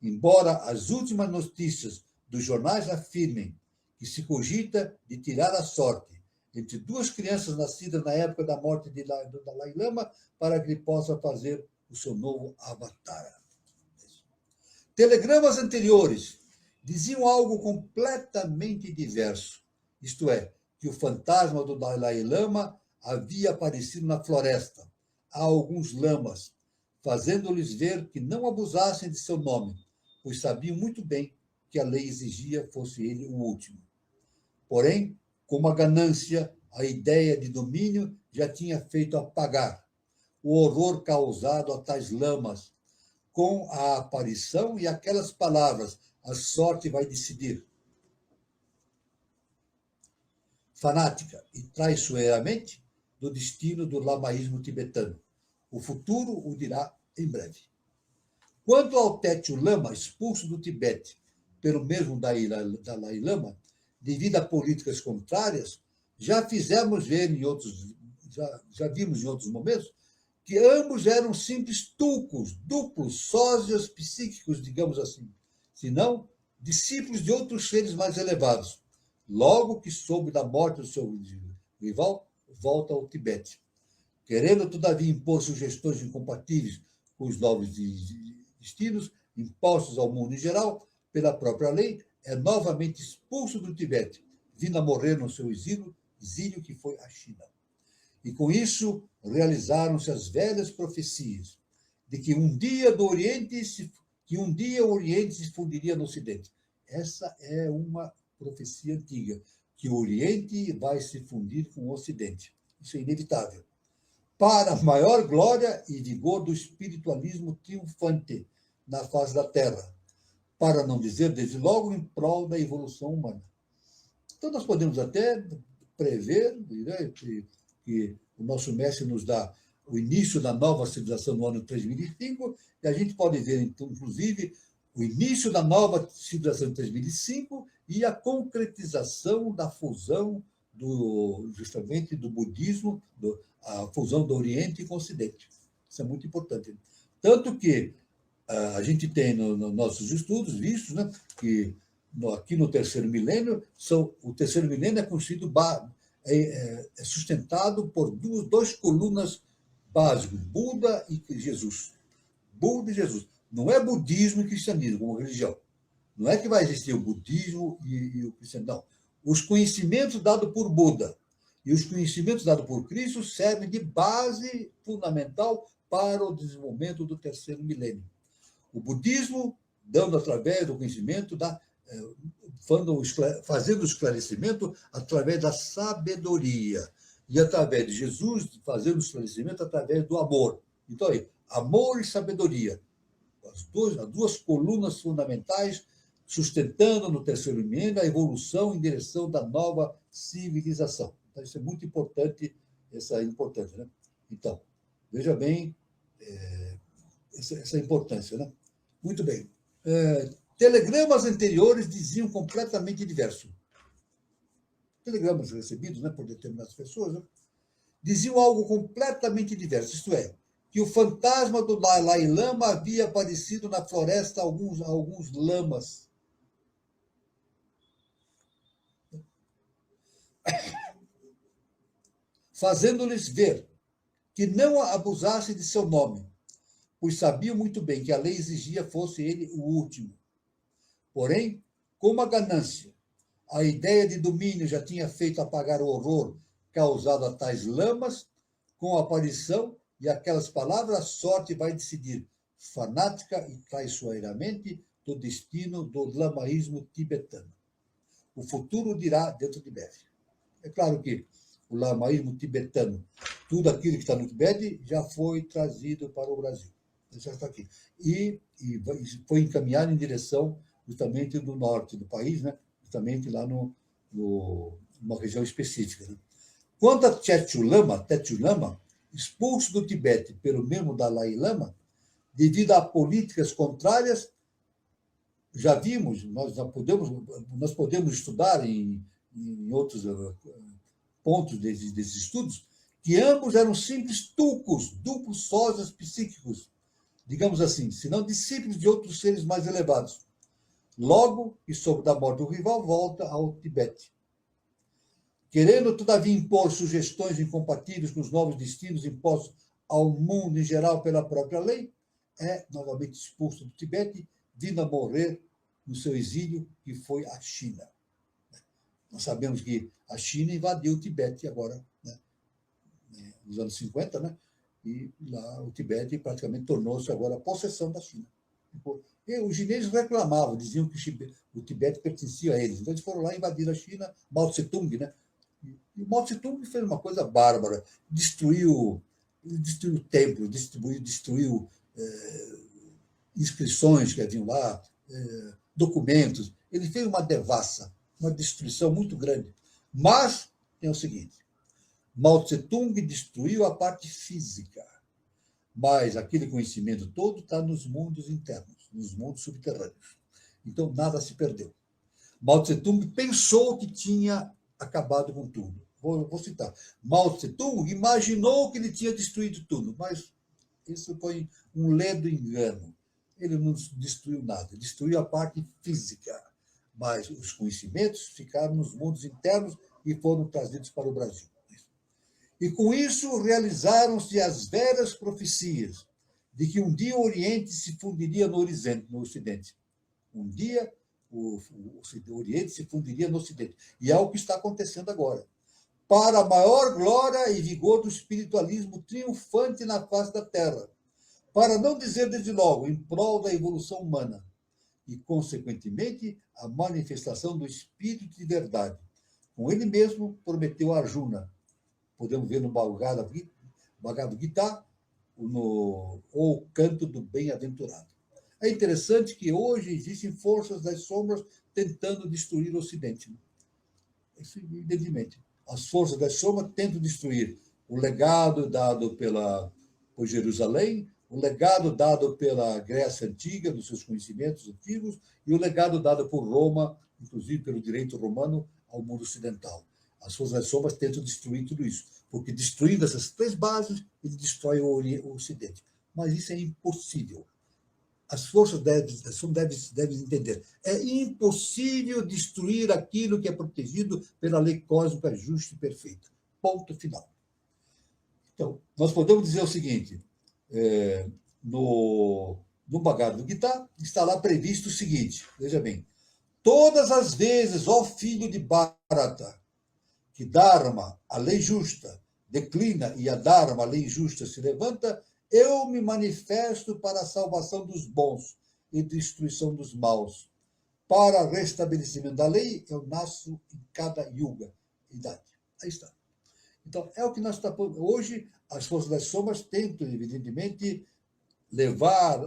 Embora as últimas notícias dos jornais afirmem que se cogita de tirar a sorte entre 2 crianças nascidas na época da morte do Dalai Lama para que ele possa fazer o seu novo avatar. Telegramas anteriores diziam algo completamente diverso, isto é, que o fantasma do Dalai Lama havia aparecido na floresta a alguns lamas, fazendo-lhes ver que não abusassem de seu nome, pois sabiam muito bem que a lei exigia fosse ele o último. Porém, como a ganância, a ideia de domínio já tinha feito apagar o horror causado a tais lamas, com a aparição e aquelas palavras, a sorte vai decidir. Fanática e traiçoeiramente do destino do lamaísmo tibetano. O futuro o dirá em breve. Quanto ao Tétio Lama, expulso do Tibete pelo mesmo Dalai Lama, devido a políticas contrárias, já vimos em outros momentos, que ambos eram simples duplos, sósias psíquicos, digamos assim, senão discípulos de outros seres mais elevados. Logo que soube da morte do seu rival, volta ao Tibete. Querendo, todavia, impor sugestões incompatíveis com os novos destinos impostos ao mundo em geral, pela própria lei, é novamente expulso do Tibete, vindo a morrer no seu exílio que foi a China. E com isso realizaram-se as velhas profecias de que um dia o Oriente se fundiria no Ocidente. Essa é uma profecia antiga, que o Oriente vai se fundir com o Ocidente. Isso é inevitável. Para a maior glória e vigor do espiritualismo triunfante na face da Terra, para não dizer, desde logo, em prol da evolução humana. Então, nós podemos até prever, né, que o nosso mestre nos dá o início da nova civilização no ano 3005, e a gente pode ver, então, inclusive, o início da nova civilização em 3005 e a concretização da fusão justamente do budismo, a fusão do Oriente com o Ocidente. Isso é muito importante. Tanto que a gente tem nos nossos estudos vistos, né, que aqui no terceiro milênio, o terceiro milênio é constituído, é sustentado por duas colunas básicas, Buda e Jesus. Buda e Jesus. Não é budismo e cristianismo como religião. Não é que vai existir o budismo e o cristianismo, não. Os conhecimentos dados por Buda e os conhecimentos dados por Cristo servem de base fundamental para o desenvolvimento do terceiro milênio. O budismo, dando através do conhecimento, fazendo o esclarecimento através da sabedoria. E através de Jesus, fazendo o esclarecimento através do amor. Então, aí, amor e sabedoria. As duas colunas fundamentais sustentando no terceiro milênio a evolução em direção da nova civilização. Então, isso é muito importante, essa importância, né? Então, veja bem essa importância, né? Muito bem. Telegramas anteriores diziam completamente diverso. Telegramas recebidos, né, por determinadas pessoas, né, diziam algo completamente diverso, isto é, que o fantasma do Dalai Lama havia aparecido na floresta há alguns lamas. Fazendo-lhes ver que não abusasse de seu nome, pois sabiam muito bem que a lei exigia fosse ele o último. Porém, como a ganância, a ideia de domínio já tinha feito apagar o horror causado a tais lamas, com a aparição e aquelas palavras, a sorte vai decidir, fanática e traiçoeiramente, do destino do lamaísmo tibetano. O futuro dirá dentro de breve. É claro que o lamaísmo tibetano, tudo aquilo que está no Tibete, já foi trazido para o Brasil. Já está aqui. E foi encaminhado em direção justamente do norte do país, né? Justamente lá numa região específica. Né? Quanto a Tetshu Lama, expulso do Tibete pelo mesmo Dalai Lama, devido a políticas contrárias, já vimos, nós podemos estudar em outros pontos desses estudos, que ambos eram simples tulcos, duplos sósias psíquicos, digamos assim, senão discípulos de outros seres mais elevados. Logo, e soube da morte do rival, volta ao Tibete. Querendo, todavia, impor sugestões incompatíveis com os novos destinos impostos ao mundo em geral pela própria lei, é novamente expulso do Tibete, vindo a morrer no seu exílio, que foi a China. Nós sabemos que a China invadiu o Tibete agora, né? Nos anos 50, né? E lá o Tibete praticamente tornou-se agora a possessão da China. E os chineses reclamavam, diziam que o Tibete pertencia a eles. Então eles foram lá invadir a China, Mao Tse-tung, né? E o Mao Tse-tung fez uma coisa bárbara, destruiu templos, destruiu inscrições que haviam lá, documentos. Ele fez uma devassa, uma destruição muito grande. Mas tem o seguinte, Mao Tse-tung destruiu a parte física, mas aquele conhecimento todo está nos mundos internos, nos mundos subterrâneos. Então, nada se perdeu. Mao Tse-tung pensou que tinha acabado com tudo. Vou citar. Mao Tse-tung imaginou que ele tinha destruído tudo, mas isso foi um ledo engano. Ele não destruiu nada, destruiu a parte física, mas os conhecimentos ficaram nos mundos internos e foram trazidos para o Brasil. E com isso realizaram-se as velhas profecias de que um dia o Oriente se fundiria no Ocidente. Um dia o Oriente se fundiria no Ocidente. E é o que está acontecendo agora. Para a maior glória e vigor do espiritualismo triunfante na face da Terra. Para não dizer desde logo, em prol da evolução humana. E, consequentemente, a manifestação do Espírito de verdade. Com ele mesmo, prometeu a Arjuna. Podemos ver no Bhagavad Gita, o canto do bem-aventurado. É interessante que hoje existem forças das sombras tentando destruir o Ocidente. Isso, evidentemente. As forças das sombras tentam destruir o legado dado por Jerusalém, o legado dado pela Grécia Antiga, dos seus conhecimentos antigos, e o legado dado por Roma, inclusive pelo direito romano, ao mundo ocidental. As forças das sombras tentam destruir tudo isso, porque destruindo essas três bases, ele destrói o Ocidente. Mas isso é impossível. As forças das sombras devem entender. É impossível destruir aquilo que é protegido pela lei cósmica justa e perfeita. Ponto final. Então, nós podemos dizer o seguinte, no Bhagavad Gita está lá previsto o seguinte, veja bem, todas as vezes, ó filho de Bharata, que Dharma, a lei justa, declina e a Dharma, a lei justa, se levanta, eu me manifesto para a salvação dos bons e destruição dos maus. Para restabelecimento da lei, eu nasço em cada yuga, idade. Aí está. Então, é o que nós estamos... Hoje, as forças das sombras tentam, evidentemente, levar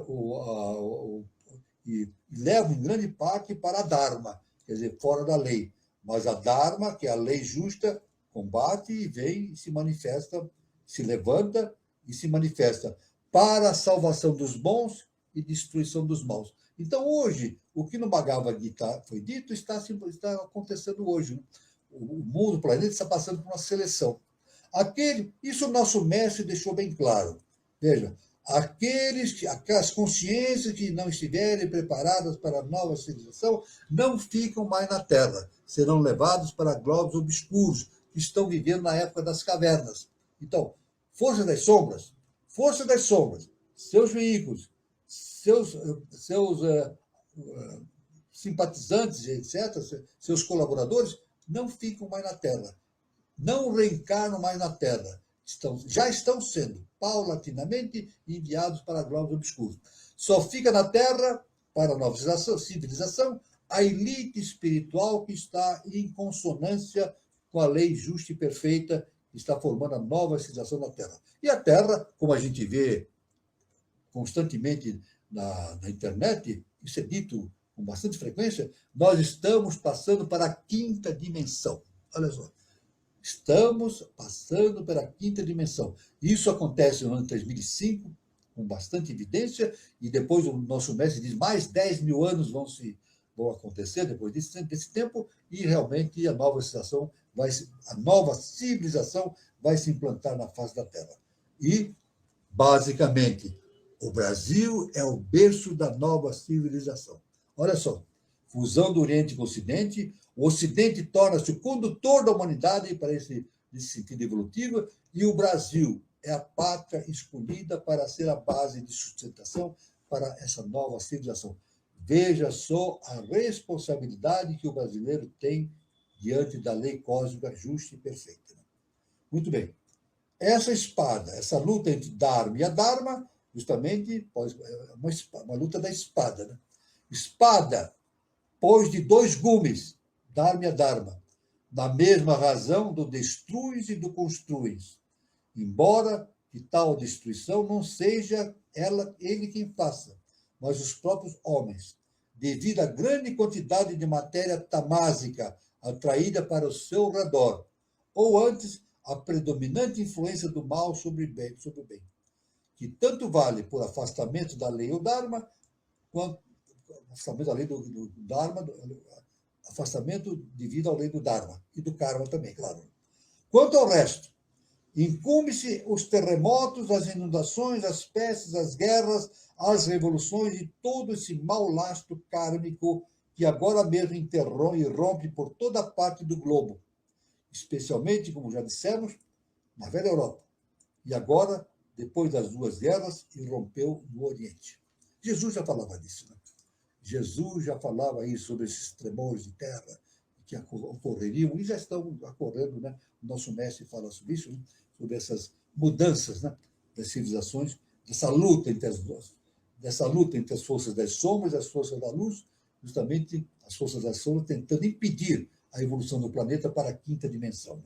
e levam em grande parte para a Dharma, quer dizer, fora da lei. Mas a Dharma, que é a lei justa, combate e vem e se manifesta se levanta e se manifesta para a salvação dos bons e destruição dos maus. Então, hoje, o que no Bhagavad Gita foi dito está acontecendo hoje. O mundo, o planeta, está passando por uma seleção. Isso o nosso mestre deixou bem claro. Veja, aquelas consciências que não estiverem preparadas para a nova civilização não ficam mais na Terra, serão levados para globos obscuros, que estão vivendo na época das cavernas. Então, força das sombras, seus veículos, seus simpatizantes, etc., seus colaboradores, não ficam mais na Terra, não reencarnam mais na Terra. Já estão sendo paulatinamente enviados para globos obscuros. Só fica na Terra, para a nova civilização, a elite espiritual que está em consonância com a lei justa e perfeita que está formando a nova civilização na Terra. E a Terra, como a gente vê constantemente na internet, isso é dito com bastante frequência, nós estamos passando para a quinta dimensão. Olha só. Estamos passando para a quinta dimensão. Isso acontece no ano 3005, com bastante evidência, e depois o nosso mestre diz mais 10 mil anos vão acontecer depois desse tempo, e realmente a nova civilização vai se implantar na face da Terra. E, basicamente, o Brasil é o berço da nova civilização. Olha só, fusão do Oriente com o Ocidente, o Ocidente torna-se o condutor da humanidade para nesse sentido evolutivo, e o Brasil é a pátria escolhida para ser a base de sustentação para essa nova civilização. Veja só a responsabilidade que o brasileiro tem diante da lei cósmica justa e perfeita. Muito bem. Essa espada, essa luta entre Dharma e Adharma, justamente, é uma luta da espada. Né? Espada, pois de dois gumes, Dharma e Adharma, da mesma razão do destruis e do construis, embora que tal destruição não seja ele quem faça, mas os próprios homens, devido à grande quantidade de matéria tamásica atraída para o seu redor, ou antes, a predominante influência do mal sobre o bem, que tanto vale por afastamento da lei ou Dharma, quanto afastamento da lei do Dharma, afastamento devido à lei do Dharma e do Karma também, claro. Quanto ao resto, incumbe-se os terremotos, as inundações, as pestes, as guerras, as revoluções e todo esse mau lastro kármico que agora mesmo irrompe por toda parte do globo, especialmente, como já dissemos, na velha Europa. E agora, depois das duas guerras, irrompeu no Oriente. Jesus já falava disso, né? Jesus já falava aí sobre esses tremores de terra que ocorreriam, e já estão ocorrendo, né? O nosso mestre fala sobre isso, né? Sobre essas mudanças, né? Das civilizações, dessa luta entre as forças das sombras e as forças da luz, justamente as forças das sombras tentando impedir a evolução do planeta para a quinta dimensão. Né?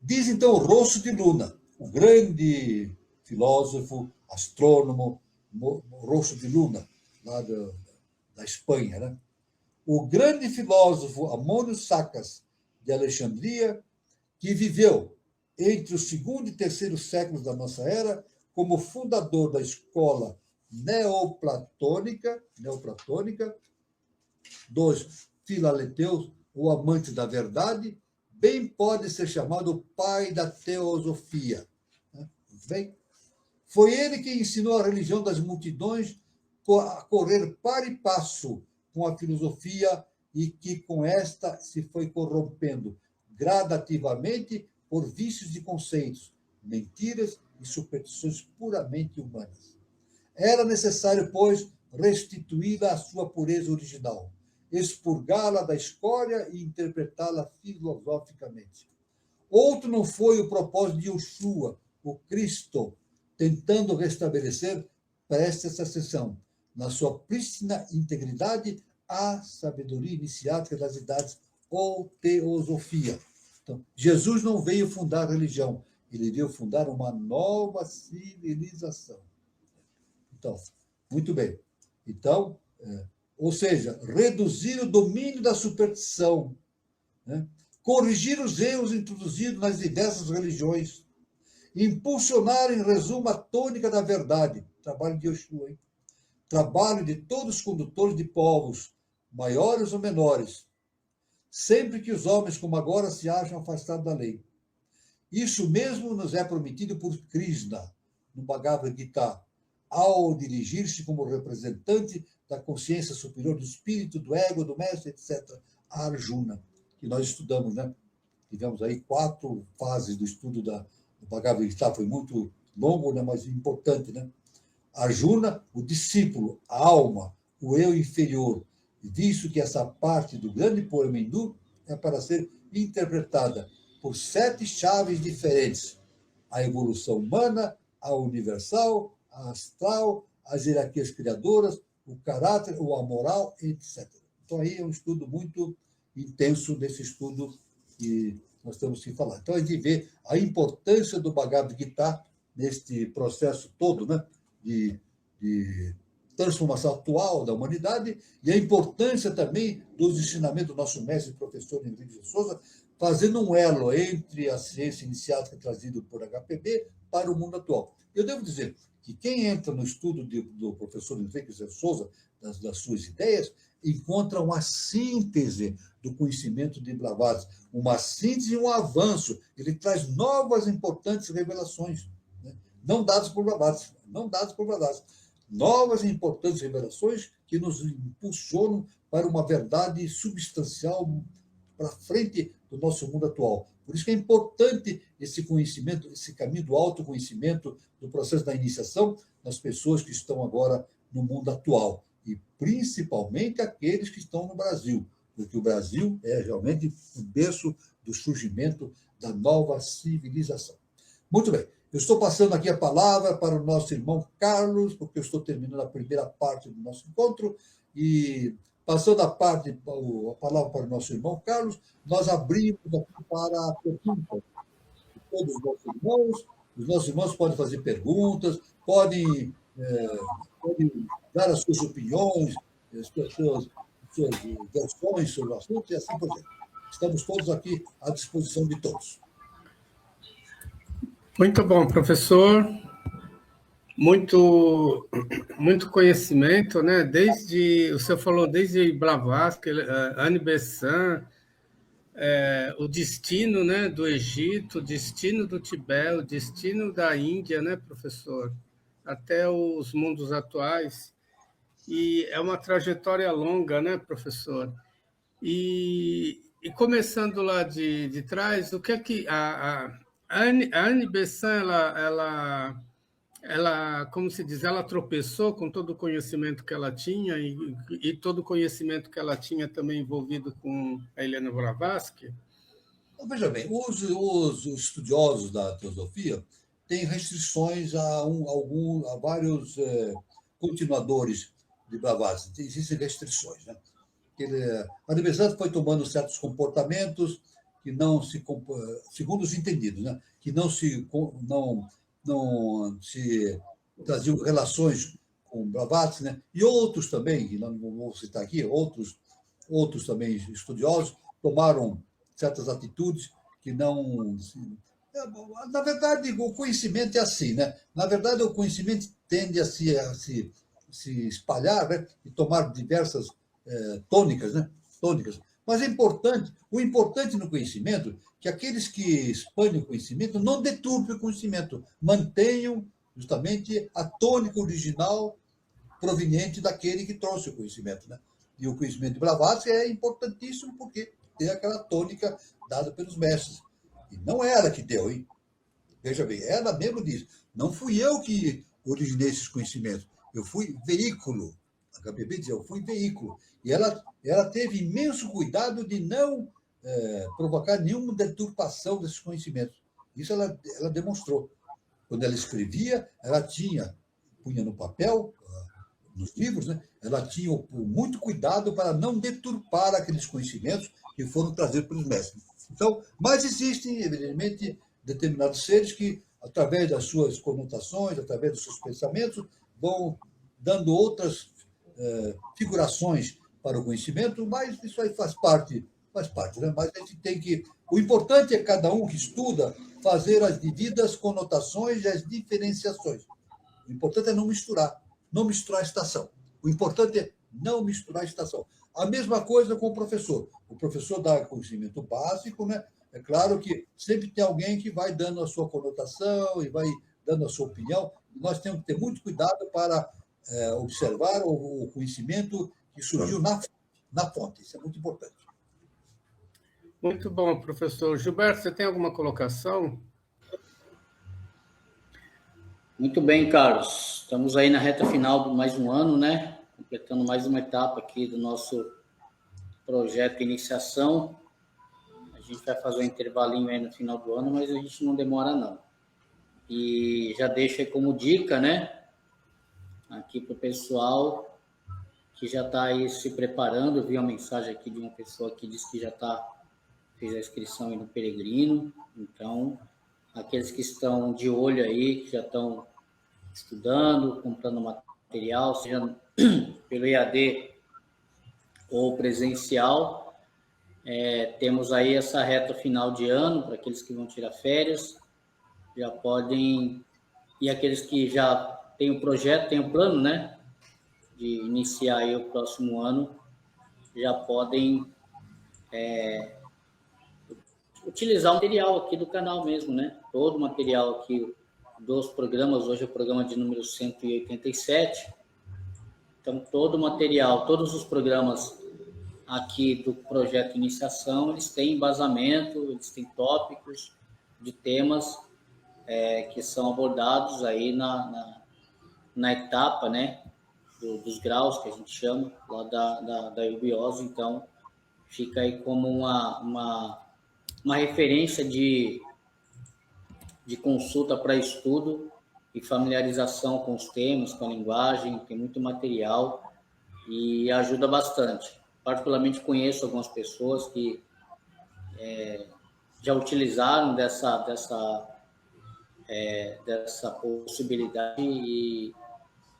Diz então o Rosso de Luna, o grande filósofo, astrônomo, Rosso de Luna, lá da Espanha, né? O grande filósofo Amônio Sacas, de Alexandria, que viveu entre o segundo e terceiro séculos da nossa era, como fundador da escola neoplatônica dos filaleteus, o amante da verdade, bem pode ser chamado o pai da teosofia. Bem, foi ele que ensinou a religião das multidões a correr par e passo com a filosofia e que com esta se foi corrompendo gradativamente por vícios de conceitos, mentiras e superstições puramente humanas. Era necessário, pois, restituí-la à sua pureza original, expurgá-la da escória e interpretá-la filosoficamente. Outro não foi o propósito de Yeshua, o Cristo, tentando restabelecer, preste essa atenção, na sua prístina integridade, a sabedoria iniciática das idades, ou teosofia. Então, Jesus não veio fundar religião, ele veio fundar uma nova civilização. Então, muito bem. Então, ou seja, reduzir o domínio da superstição, né? Corrigir os erros introduzidos nas diversas religiões, Impulsionar, em resumo, a tônica da verdade. Trabalho de Yoshua, hein? Trabalho de todos os condutores de povos, maiores ou menores, sempre que os homens, como agora, se acham afastados da lei. Isso mesmo nos é prometido por Krishna, no Bhagavad Gita, ao dirigir-se como representante da consciência superior do espírito, do ego, do mestre, etc., a Arjuna, que nós estudamos, né? Tivemos aí 4 fases do estudo do Bhagavad Gita, foi muito longo, né? Mas importante, né? Arjuna, o discípulo, a alma, o eu inferior, visto que essa parte do grande poema hindu é para ser interpretada por 7 chaves diferentes: a evolução humana, a universal, a astral, as hierarquias criadoras, o caráter, o amoral, etc. Então, aí é um estudo muito intenso desse estudo que nós temos que falar. Então, a gente vê a importância do Bhagavad Gita neste processo todo, né, de transformação atual da humanidade, e a importância também dos ensinamentos do nosso mestre e professor Henrique de Souza, fazendo um elo entre a ciência iniciática trazida por HPB para o mundo atual. Eu devo dizer que quem entra no estudo do professor Henrique de Souza, das suas ideias, encontra uma síntese do conhecimento de Blavatsky, uma síntese e um avanço. Ele traz novas importantes revelações, né? Não dadas por Blavatsky, novas e importantes revelações que nos impulsionam para uma verdade substancial para frente do nosso mundo atual. Por isso que é importante esse conhecimento, esse caminho do autoconhecimento, do processo da iniciação nas pessoas que estão agora no mundo atual, e principalmente aqueles que estão no Brasil, porque o Brasil é realmente o berço do surgimento da nova civilização. Muito bem, eu estou passando aqui a palavra para o nosso irmão Carlos, porque eu estou terminando a primeira parte do nosso encontro, e passando a palavra para o nosso irmão Carlos, nós abrimos aqui para a pergunta de todos os nossos irmãos. Os nossos irmãos podem fazer perguntas, podem dar as suas opiniões, as suas versões sobre o assunto e assim por diante. Estamos todos aqui à disposição de todos. Muito bom, professor. Muito conhecimento, né? O senhor falou desde Blavatsky, Anne Besant, o destino, né, do Egito, o destino do Tibete, o destino da Índia, né, professor? Até os mundos atuais. E é uma trajetória longa, né, professor? E começando lá de trás, o que é que a Anne Besant, ela, como se diz, ela tropeçou com todo o conhecimento que ela tinha e todo o conhecimento que ela tinha também envolvido com a Helena Blavatsky? Então, veja bem, os estudiosos da teosofia têm restrições a vários continuadores de Blavatsky. Existem restrições, né? A universidade foi tomando certos comportamentos que não se, segundo os entendidos, né, que não se traziam relações com Blavatsky, né, e outros também, que não vou citar aqui, outros também estudiosos tomaram certas atitudes que não. Na verdade, o conhecimento é assim, né? Na verdade, o conhecimento tende a se espalhar, né, e tomar diversas tônicas, né? Tônicas. Mas o importante no conhecimento é que aqueles que expandem o conhecimento não deturpem o conhecimento, mantenham justamente a tônica original proveniente daquele que trouxe o conhecimento, né? E o conhecimento de Blavatsky é importantíssimo porque tem aquela tônica dada pelos mestres. E não é ela que deu, hein? Veja bem, ela mesmo diz, não fui eu que originei esses conhecimentos, eu fui veículo. A HPB dizia, eu fui veículo. E ela teve imenso cuidado de não provocar nenhuma deturpação desses conhecimentos. Isso ela demonstrou. Quando ela escrevia, ela punha no papel, nos livros, né? Ela tinha muito cuidado para não deturpar aqueles conhecimentos que foram trazidos pelos mestres. Então, mas existem, evidentemente, determinados seres que, através das suas conotações, através dos seus pensamentos, vão dando outras figurações para o conhecimento, mas isso aí faz parte faz parte, né? Mas a gente tem que... O importante é cada um que estuda fazer as devidas conotações e as diferenciações. O importante é não misturar a estação. O importante é não misturar a estação. A mesma coisa com o professor. O professor dá conhecimento básico, né? É claro que sempre tem alguém que vai dando a sua conotação e vai dando a sua opinião. Nós temos que ter muito cuidado para observar o conhecimento que surgiu na fonte. Isso é muito importante. Muito bom, professor. Gilberto, você tem alguma colocação? Muito bem, Carlos. Estamos aí na reta final de mais um ano, né? Completando mais uma etapa aqui do nosso projeto de iniciação. A gente vai fazer um intervalinho aí no final do ano, mas a gente não demora, não. E já deixo aí como dica, né? Aqui para o pessoal que já está aí se preparando. Eu vi uma mensagem aqui de uma pessoa que disse que já fez a inscrição aí no Peregrino. Então, aqueles que estão de olho aí, que já estão estudando, comprando material, seja pelo EAD ou presencial, temos aí essa reta final de ano, para aqueles que vão tirar férias, já podem, e aqueles que já têm o projeto, têm o plano, né, de iniciar aí o próximo ano, já podem utilizar o material aqui do canal mesmo, né? Todo o material aqui dos programas, hoje é o programa de número 187. Então, todo o material, todos os programas aqui do projeto Iniciação, eles têm embasamento, eles têm tópicos de temas que são abordados aí na etapa, né? Dos graus, que a gente chama, lá da eubiose. Então, fica aí como uma referência de consulta para estudo e familiarização com os temas, com a linguagem, tem muito material e ajuda bastante. Particularmente conheço algumas pessoas que já utilizaram dessa possibilidade e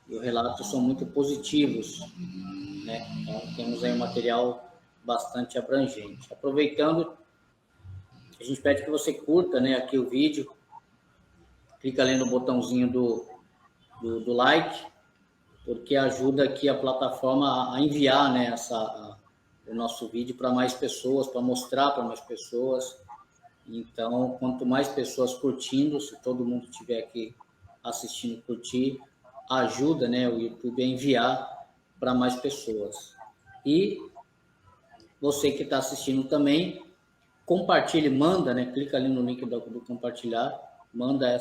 os relatos são muito positivos, né? Então, temos aí um material bastante abrangente. Aproveitando, a gente pede que você curta, né, aqui o vídeo, clica ali no botãozinho do like, porque ajuda aqui a plataforma a enviar, né, o nosso vídeo para mais pessoas, para mostrar para mais pessoas. Então, quanto mais pessoas curtindo, se todo mundo estiver aqui assistindo curtir, ajuda, né, o YouTube a enviar para mais pessoas. E você que está assistindo também, compartilhe, manda, né? Clica ali no link do compartilhar, manda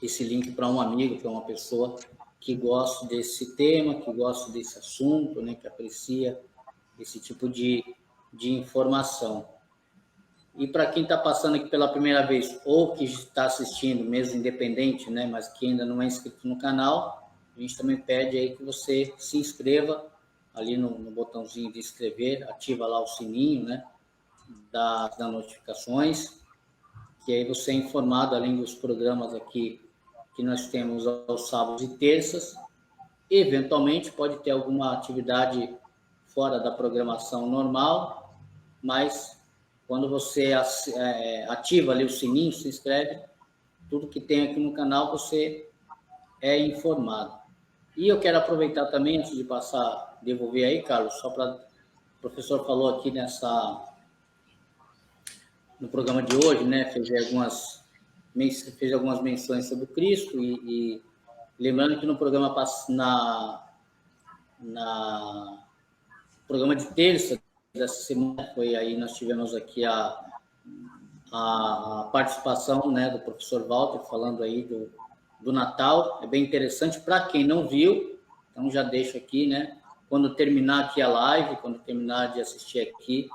esse link para um amigo, para uma pessoa que gosta desse tema, que gosta desse assunto, né? Que aprecia esse tipo de informação. E para quem está passando aqui pela primeira vez, ou que está assistindo, mesmo independente, né? Mas que ainda não é inscrito no canal, a gente também pede aí que você se inscreva ali no botãozinho de inscrever, ativa lá o sininho, né? Das notificações, que aí você é informado, além dos programas aqui que nós temos aos sábados e terças. Eventualmente pode ter alguma atividade fora da programação normal, mas quando você ativa ali o sininho, se inscreve, tudo que tem aqui no canal você é informado. E eu quero aproveitar também, antes de passar, devolver aí, Carlos, só para o professor falou aqui no programa de hoje, né, fez algumas menções sobre o Cristo e lembrando que no programa programa de terça dessa semana nós tivemos aqui a participação, né, do professor Walter falando aí do Natal. É bem interessante para quem não viu, então já deixo aqui, né, quando terminar aqui a live, quando terminar de assistir aqui,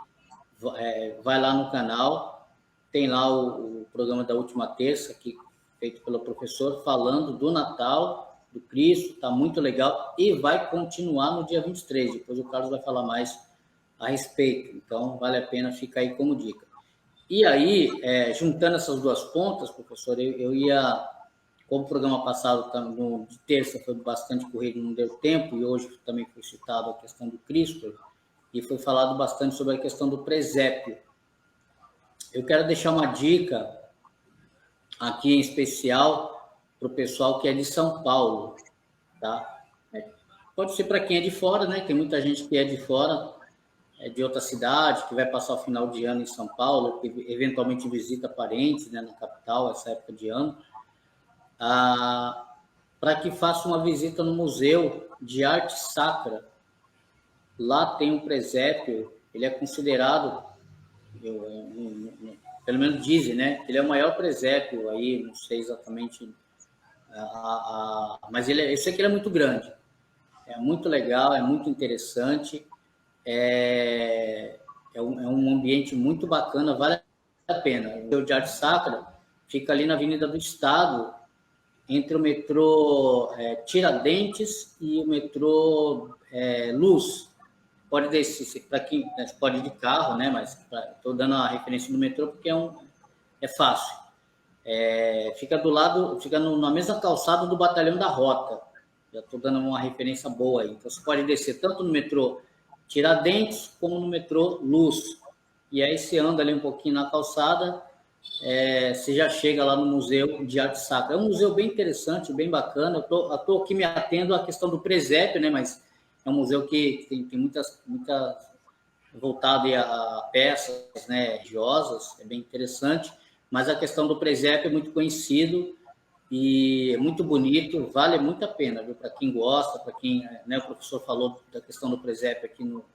vai lá no canal, tem lá o programa da última terça, aqui, feito pelo professor, falando do Natal, do Cristo, está muito legal, e vai continuar no dia 23, depois o Carlos vai falar mais a respeito, então vale a pena ficar aí como dica. E aí, juntando essas duas pontas, professor, eu ia, como o programa passado, de terça, foi bastante corrido, não deu tempo, e hoje também foi citado a questão do Cristo, e foi falado bastante sobre a questão do presépio. Eu quero deixar uma dica aqui em especial para o pessoal que é de São Paulo, tá? Pode ser para quem é de fora, né? Tem muita gente que é de fora, de outra cidade, que vai passar o final de ano em São Paulo, que eventualmente visita parentes, né, na capital, essa época de ano, para que faça uma visita no Museu de Arte Sacra. Lá tem um presépio, ele é considerado, pelo menos dizem, né, que ele é o maior presépio aí, não sei exatamente, mas eu sei que ele é muito grande, é muito legal, é muito interessante, é um ambiente muito bacana, vale a pena. O Museu de Arte Sacra fica ali na Avenida do Estado, entre o metrô Tiradentes e o metrô Luz. Pode descer, para quem pode ir de carro, né? Mas estou dando a referência do metrô porque é fácil. Fica do lado, fica na mesma calçada do Batalhão da Rota. Já estou dando uma referência boa aí. Então você pode descer tanto no metrô Tiradentes como no metrô Luz. E aí você anda ali um pouquinho na calçada, você já chega lá no Museu de Arte Sacra. É um museu bem interessante, bem bacana. Eu estou aqui me atendo à questão do presépio, né? Mas é um museu que tem muitas voltado a peças, né, religiosas, é bem interessante, mas a questão do presépio é muito conhecido e é muito bonito, vale muito a pena, viu? Para quem gosta, para quem, né, o professor falou da questão do presépio aqui no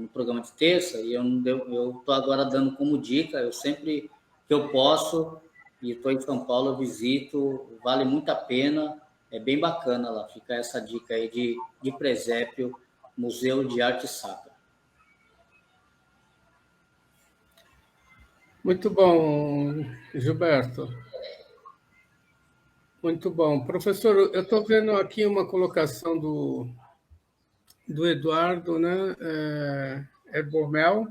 programa de terça, e eu estou agora dando como dica, eu sempre que eu posso, e estou em São Paulo, eu visito, vale muito a pena, é bem bacana lá, fica essa dica aí de presépio, Museu de Arte Sacra. Muito bom, Gilberto. Muito bom. Professor, eu estou vendo aqui uma colocação do Eduardo, né? Erbomel.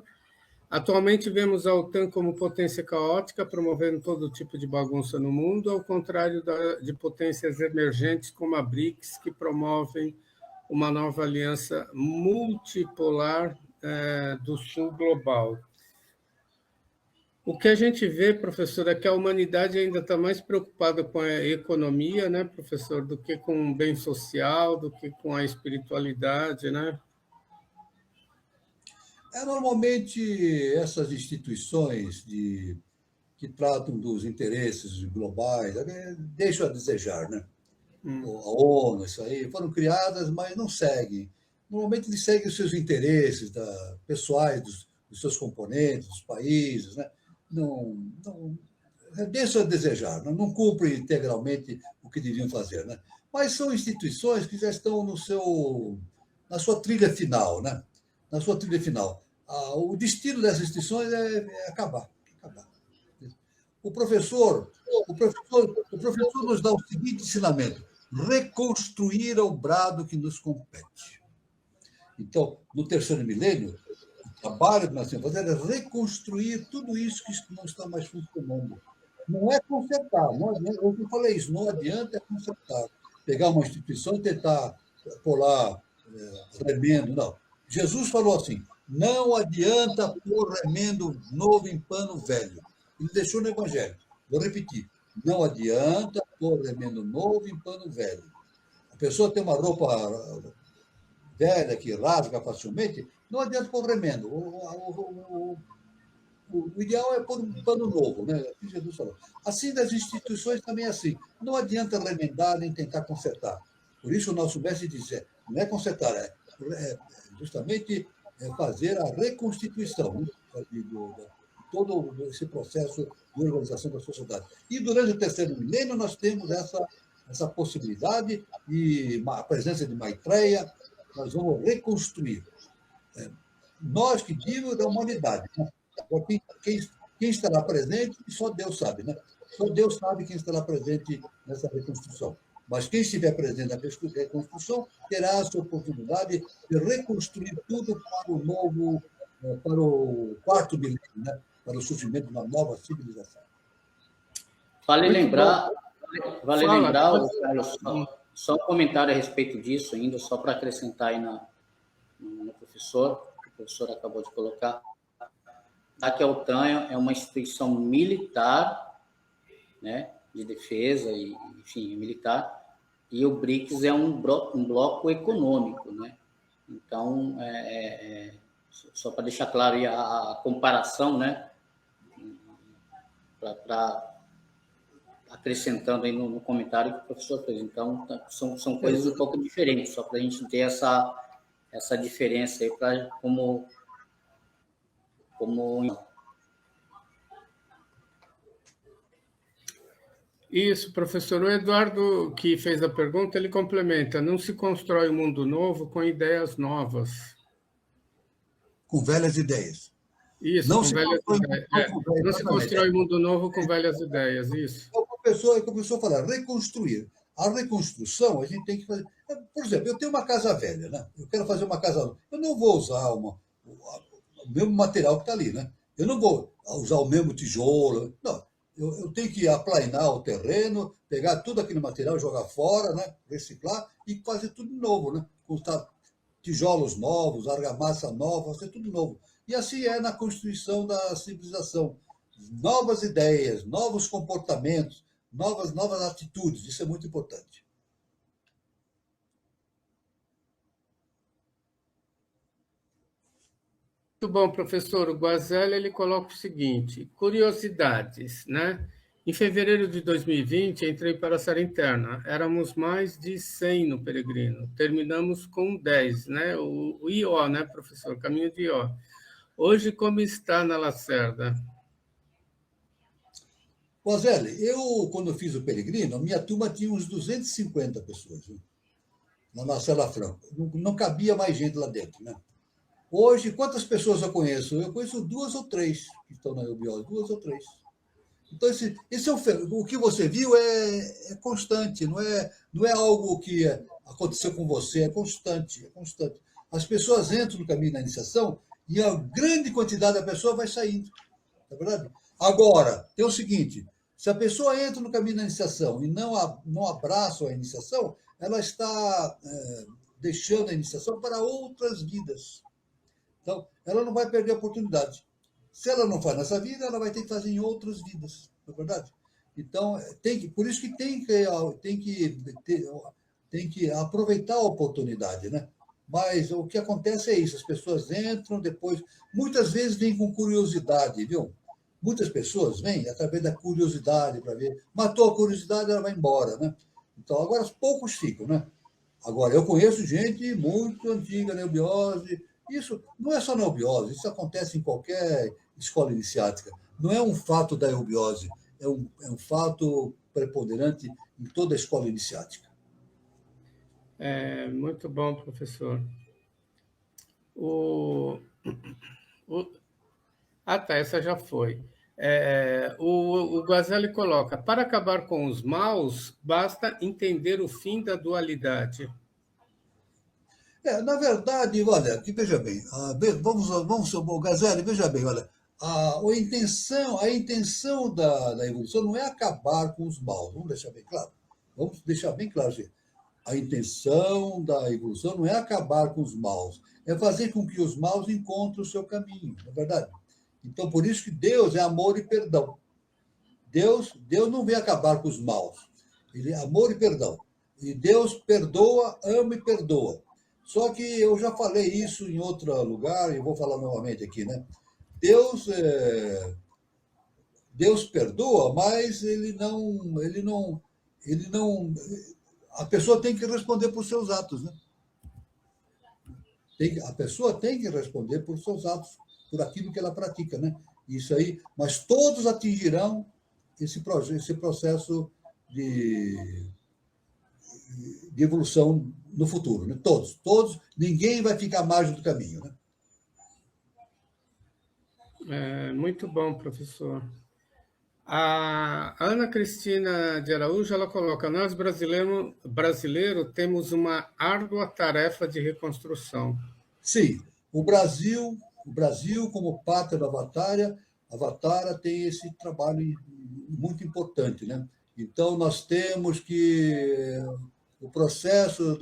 Atualmente vemos a OTAN como potência caótica, promovendo todo tipo de bagunça no mundo, ao contrário de potências emergentes como a BRICS, que promovem uma nova aliança multipolar do sul global. O que a gente vê, professor, é que a humanidade ainda está mais preocupada com a economia, né, professor, do que com o bem social, do que com a espiritualidade, né? Normalmente, essas instituições que tratam dos interesses globais deixam a desejar, né? A ONU, isso aí, foram criadas, mas não seguem. Normalmente, eles seguem os seus interesses pessoais dos seus componentes, dos países, né? Não deixam a desejar, não cumprem integralmente o que deviam fazer, né? Mas são instituições que já estão na sua trilha final, né? Na sua trilha final. O destino dessas instituições é acabar. O professor nos dá o seguinte ensinamento: reconstruir ao brado que nos compete. Então, no terceiro milênio, o trabalho que nós temos que fazer é reconstruir tudo isso que não está mais funcionando. Não é consertar, eu falei isso, não adianta consertar. Pegar uma instituição e tentar pôr lá remendo, não. Jesus falou assim: não adianta pôr remendo novo em pano velho. Ele deixou no Evangelho. Vou repetir: não adianta pôr remendo novo em pano velho. A pessoa tem uma roupa velha que rasga facilmente, não adianta pôr remendo. O ideal é pôr um pano novo, né? Assim Jesus falou. Assim das instituições também é assim. Não adianta remendar nem tentar consertar. Por isso o nosso mestre diz, não é consertar, é justamente fazer a reconstituição, né, de todo esse processo de organização da sociedade. E durante o terceiro milênio nós temos essa possibilidade e a presença de Maitreya, nós vamos reconstruir. Nós que digo da humanidade, né? Quem estará presente, só Deus sabe, né? Só Deus sabe quem estará presente nessa reconstrução. Mas quem estiver presente na reconstrução terá essa oportunidade de reconstruir tudo para o quarto milênio, né? Para o surgimento de uma nova civilização. Vale lembrar, Carlos, só um comentário a respeito disso ainda, só para acrescentar aí no professor. O professor acabou de colocar. A Queltanha é uma instituição militar, né, de defesa, e, enfim, militar, e o BRICS é um bloco econômico, né? Então, só para deixar claro aí a comparação, né, acrescentando aí no comentário que o professor fez. Então, são coisas um pouco diferentes, só para a gente ter essa diferença aí, como Isso, professor. O Eduardo, que fez a pergunta, ele complementa: não se constrói um mundo novo com ideias novas. Com velhas ideias. Isso, Não com se velhas constrói ideias. Não se constrói um mundo novo com velhas ideias, isso. O professor fala, reconstruir. A reconstrução, a gente tem que fazer. Por exemplo, eu tenho uma casa velha, né? Eu quero fazer uma casa nova. Eu não vou usar o mesmo material que está ali, né? Eu não vou usar o mesmo tijolo. Não. Eu tenho que aplainar o terreno, pegar tudo aquele material, jogar fora, né? Reciclar e fazer tudo de novo, né? Custar tijolos novos, argamassa nova, fazer tudo novo. E assim é na constituição da civilização. Novas ideias, novos comportamentos, novas atitudes, isso é muito importante. Muito bom, professor. O Guazelli, ele coloca o seguinte: curiosidades, né? Em fevereiro de 2020, entrei para a série interna. Éramos mais de 100 no Peregrino. Terminamos com 10, né? O IO, né, professor? Caminho de IO. Hoje, como está na Lacerda? Guazelli, quando eu fiz o Peregrino, a minha turma tinha uns 250 pessoas, viu? Na Marcela Franco. Não cabia mais gente lá dentro, né? Hoje, quantas pessoas eu conheço? Eu conheço 2 ou 3 que estão na eubiose, 2 ou 3. Então, esse é o que você viu é constante, não é algo que aconteceu com você, é constante, é constante. As pessoas entram no caminho da iniciação e a grande quantidade da pessoa vai saindo, não é verdade? Agora, tem o seguinte, se a pessoa entra no caminho da iniciação e não abraça a iniciação, ela está deixando a iniciação para outras vidas. Então, ela não vai perder a oportunidade. Se ela não faz nessa vida, ela vai ter que fazer em outras vidas, não é verdade? Então, por isso que tem que aproveitar a oportunidade, né? Mas o que acontece é isso, as pessoas entram, depois, muitas vezes vêm com curiosidade, viu? Muitas pessoas vêm através da curiosidade para ver. Matou a curiosidade, ela vai embora, né? Então, agora poucos ficam, né? Agora, eu conheço gente muito antiga na eubiose. Isso não é só na eubiose, isso acontece em qualquer escola iniciática. Não é um fato da eubiose, é um fato preponderante em toda a escola iniciática. Muito bom, professor. Tá, essa já foi. O Guazelli coloca: para acabar com os maus, basta entender o fim da dualidade. Na verdade, olha, que veja bem, vamos Gazelli, veja bem, olha, a intenção da evolução não é acabar com os maus, vamos deixar bem claro. Vamos deixar bem claro, gente. A intenção da evolução não é acabar com os maus, é fazer com que os maus encontrem o seu caminho, não é verdade? Então, por isso que Deus é amor e perdão. Deus não vem acabar com os maus, ele é amor e perdão. E Deus perdoa, ama e perdoa. Só que eu já falei isso em outro lugar, e vou falar novamente aqui, né? Deus perdoa, mas ele não, a pessoa tem que responder por seus atos, né? A pessoa tem que responder por seus atos, por aquilo que ela pratica, né? Isso aí, mas todos atingirão esse processo de evolução no futuro, né? Todos, ninguém vai ficar à margem do caminho, né? Muito bom, professor. A Ana Cristina de Araújo, ela coloca: nós brasileiros temos uma árdua tarefa de reconstrução. Sim, o Brasil como pátria da Avatara tem esse trabalho muito importante, né? Então nós temos que o processo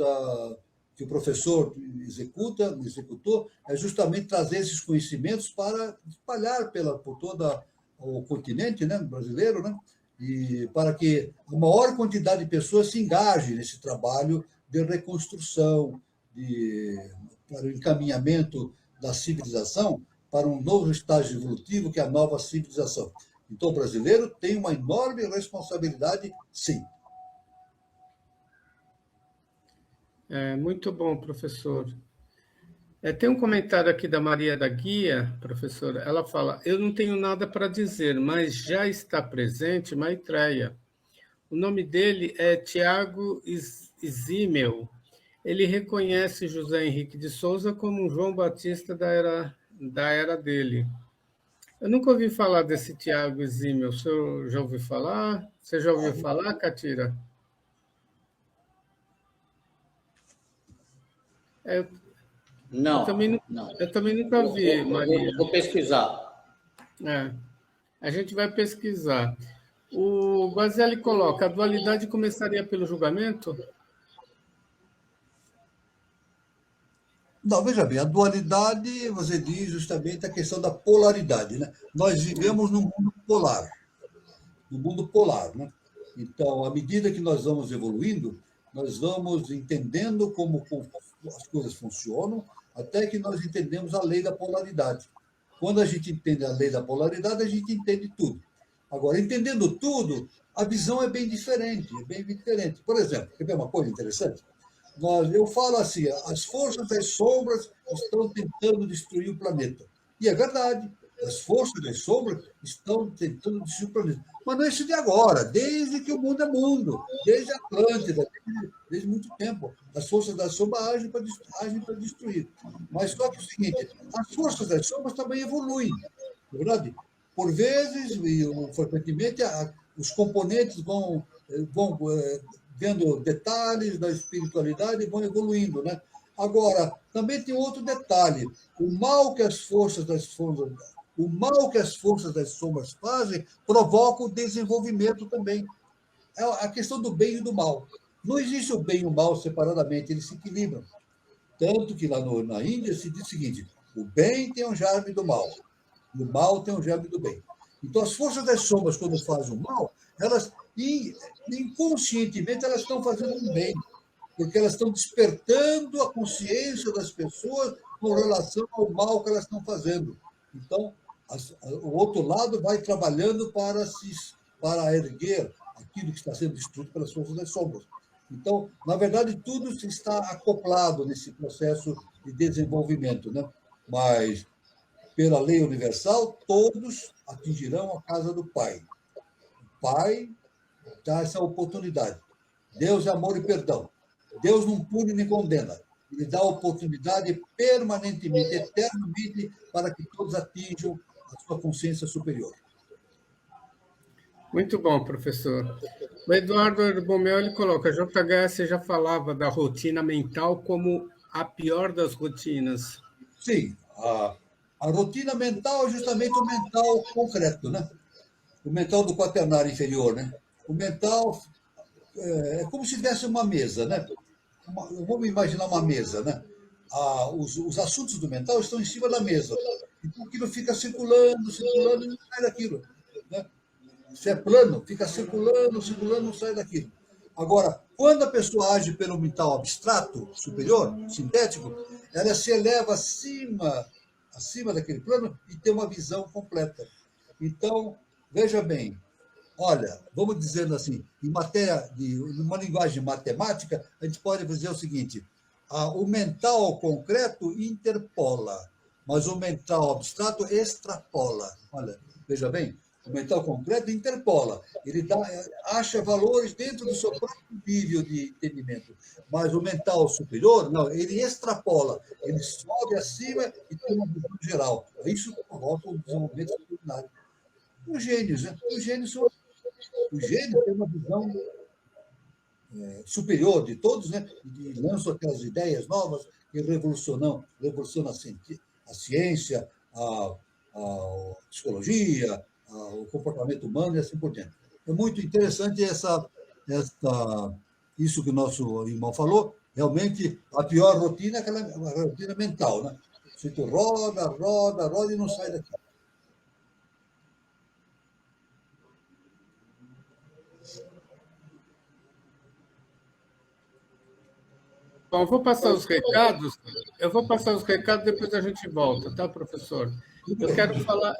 que o professor executou, é justamente trazer esses conhecimentos para espalhar por todo o continente, né, brasileiro, né, e para que a maior quantidade de pessoas se engaje nesse trabalho de reconstrução, para o encaminhamento da civilização para um novo estágio evolutivo, que é a nova civilização. Então, o brasileiro tem uma enorme responsabilidade, sim. Muito bom, professor. Tem um comentário aqui da Maria da Guia, professora. Ela fala: eu não tenho nada para dizer, mas já está presente Maitreya. O nome dele é Tiago Isímel. Ele reconhece José Henrique de Souza como um João Batista da era dele. Eu nunca ouvi falar desse Tiago Isímel. O senhor já ouviu falar? Você já ouviu falar, Catira? Não, eu também nunca vi, Maria. Vou pesquisar. A gente vai pesquisar. O Guazelli coloca: a dualidade começaria pelo julgamento? Não, veja bem, a dualidade, você diz justamente a questão da polaridade, né? Nós vivemos num mundo polar, né? Então, à medida que nós vamos evoluindo, nós vamos entendendo como as coisas funcionam, até que nós entendemos a lei da polaridade. Quando a gente entende a lei da polaridade, a gente entende tudo. Agora, entendendo tudo, a visão é bem diferente, Por exemplo, quer ver uma coisa interessante? Eu falo assim, as forças das sombras estão tentando destruir o planeta. E é verdade, as forças das sombras estão tentando destruir o planeta. Mas não é isso de agora, desde que o mundo é mundo, desde a Atlântida, desde muito tempo. As forças das sombras agem para destruir. Mas só que é o seguinte, as forças das sombras também evoluem, não é verdade? Por vezes, e frequentemente, os componentes vão vendo detalhes da espiritualidade e vão evoluindo, né? Agora, também tem outro detalhe: o mal que as forças das sombras fazem provoca o desenvolvimento também. É a questão do bem e do mal. Não existe o bem e o mal separadamente, eles se equilibram. Tanto que lá na Índia se diz o seguinte: o bem tem um germe do mal, e o mal tem um germe do bem. Então, as forças das sombras, quando fazem o mal, elas inconscientemente elas estão fazendo um bem, porque elas estão despertando a consciência das pessoas com relação ao mal que elas estão fazendo. Então, o outro lado vai trabalhando para erguer aquilo que está sendo destruído pelas forças das sombras. Então, na verdade, tudo está acoplado nesse processo de desenvolvimento, né? Mas, pela lei universal, todos atingirão a casa do Pai. O Pai dá essa oportunidade. Deus é amor e perdão. Deus não pune nem condena. Ele dá oportunidade permanentemente, eternamente, para que todos atinjam a sua consciência superior. Muito bom, professor. O Eduardo Herbomel, ele coloca: JHS já falava da rotina mental como a pior das rotinas. Sim, a rotina mental é justamente o mental concreto, né? O mental do quaternário inferior, né? O mental é como se tivesse uma mesa, né? Vamos imaginar uma mesa, né? Os assuntos do mental estão em cima da mesa. Então aquilo fica circulando e não sai daquilo, né? Se é plano, fica circulando, não sai daquilo. Agora, quando a pessoa age pelo mental abstrato, superior, sintético, ela se eleva acima daquele plano e tem uma visão completa. Então, veja bem, olha, vamos dizendo assim, numa linguagem matemática, a gente pode dizer o seguinte: o mental concreto interpola, mas o mental abstrato extrapola. Olha, veja bem, o mental concreto interpola, ele acha valores dentro do seu próprio nível de entendimento, mas o mental superior, não, ele extrapola, ele sobe acima e tem uma visão geral. É isso que provoca o desenvolvimento extraordinário. Os gênios, né? Os gênios têm uma visão superior de todos, né? E lançam aquelas ideias novas que revolucionam a ciência, a psicologia, o comportamento humano e assim por diante. É muito interessante isso que o nosso irmão falou, Realmente, a pior rotina é aquela rotina mental, né? Se tu roda, roda, roda e não sai daqui. Bom, eu vou passar os recados, depois a gente volta, tá, professor? Eu quero falar,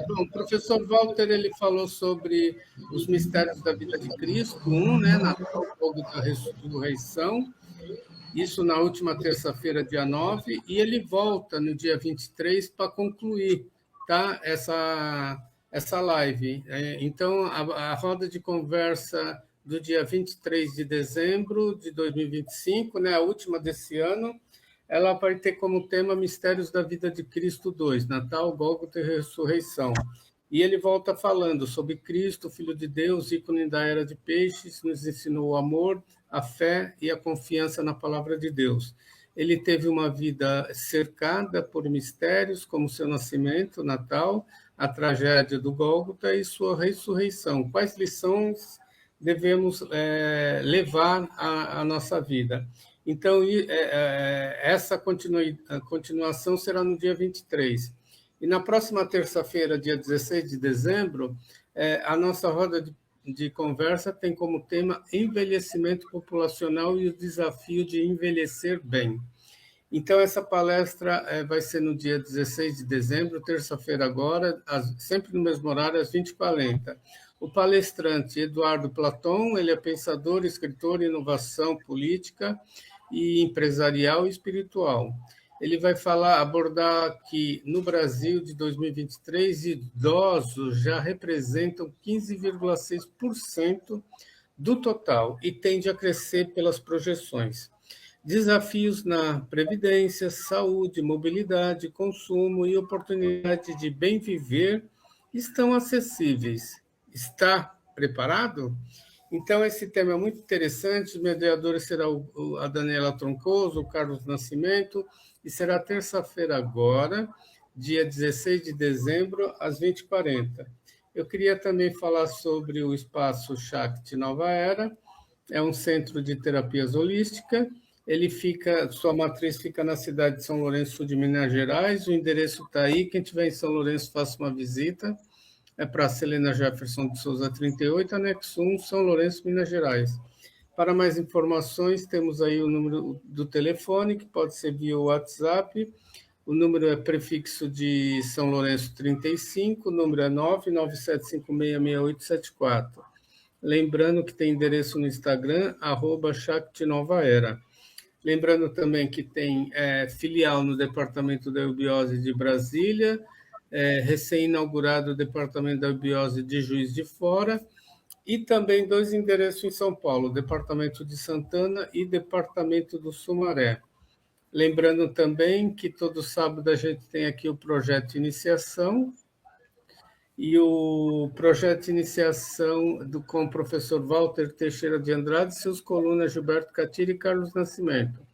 bom, o professor Walter, ele falou sobre os mistérios da vida de Cristo, né, Natal, fogo da ressurreição, isso na última terça-feira, dia 9, e ele volta no dia 23 para concluir, tá, essa live. Então, a roda de conversa do dia 23 de dezembro de 2025, né, a última desse ano, ela vai ter como tema Mistérios da Vida de Cristo 2, Natal, Gólgota e Ressurreição. E ele volta falando sobre Cristo, Filho de Deus, ícone da era de peixes, nos ensinou o amor, a fé e a confiança na palavra de Deus. Ele teve uma vida cercada por mistérios, como seu nascimento, Natal, a tragédia do Gólgota e sua ressurreição. Quais lições devemos levar à nossa vida? Então, essa continuação será no dia 23. E na próxima terça-feira, dia 16 de dezembro, a nossa roda de conversa tem como tema envelhecimento populacional e o desafio de envelhecer bem. Então, essa palestra vai ser no dia 16 de dezembro, terça-feira agora, sempre no mesmo horário, às 20h40. O palestrante Eduardo Platon, ele é pensador, escritor, inovação política e empresarial e espiritual. Ele vai abordar que no Brasil de 2023, idosos já representam 15,6% do total e tende a crescer pelas projeções. Desafios na previdência, saúde, mobilidade, consumo e oportunidade de bem viver estão acessíveis. Está preparado? Então, esse tema é muito interessante. Os mediadores serão a Daniela Troncoso, o Carlos Nascimento, e será terça-feira agora, dia 16 de dezembro, às 20h40. Eu queria também falar sobre o Espaço Shakti Nova Era. É um centro de terapias holísticas. Sua matriz fica na cidade de São Lourenço de Minas Gerais. O endereço está aí. Quem estiver em São Lourenço, faça uma visita. É para Celena Jefferson de Souza 38, anexo 1, São Lourenço, Minas Gerais. Para mais informações, temos aí o número do telefone, que pode ser via WhatsApp. O número é prefixo de São Lourenço 35, o número é 997566874. Lembrando que tem endereço no Instagram, @ShaktiNovaEra. Lembrando também que tem filial no Departamento da Eubiose de Brasília, recém-inaugurado o Departamento da Eubiose de Juiz de Fora, e também 2 endereços em São Paulo, Departamento de Santana e Departamento do Sumaré. Lembrando também que todo sábado a gente tem aqui o projeto de iniciação, e o projeto de iniciação com o professor Walter Teixeira de Andrade e seus colunas Gilberto Catiri e Carlos Nascimento.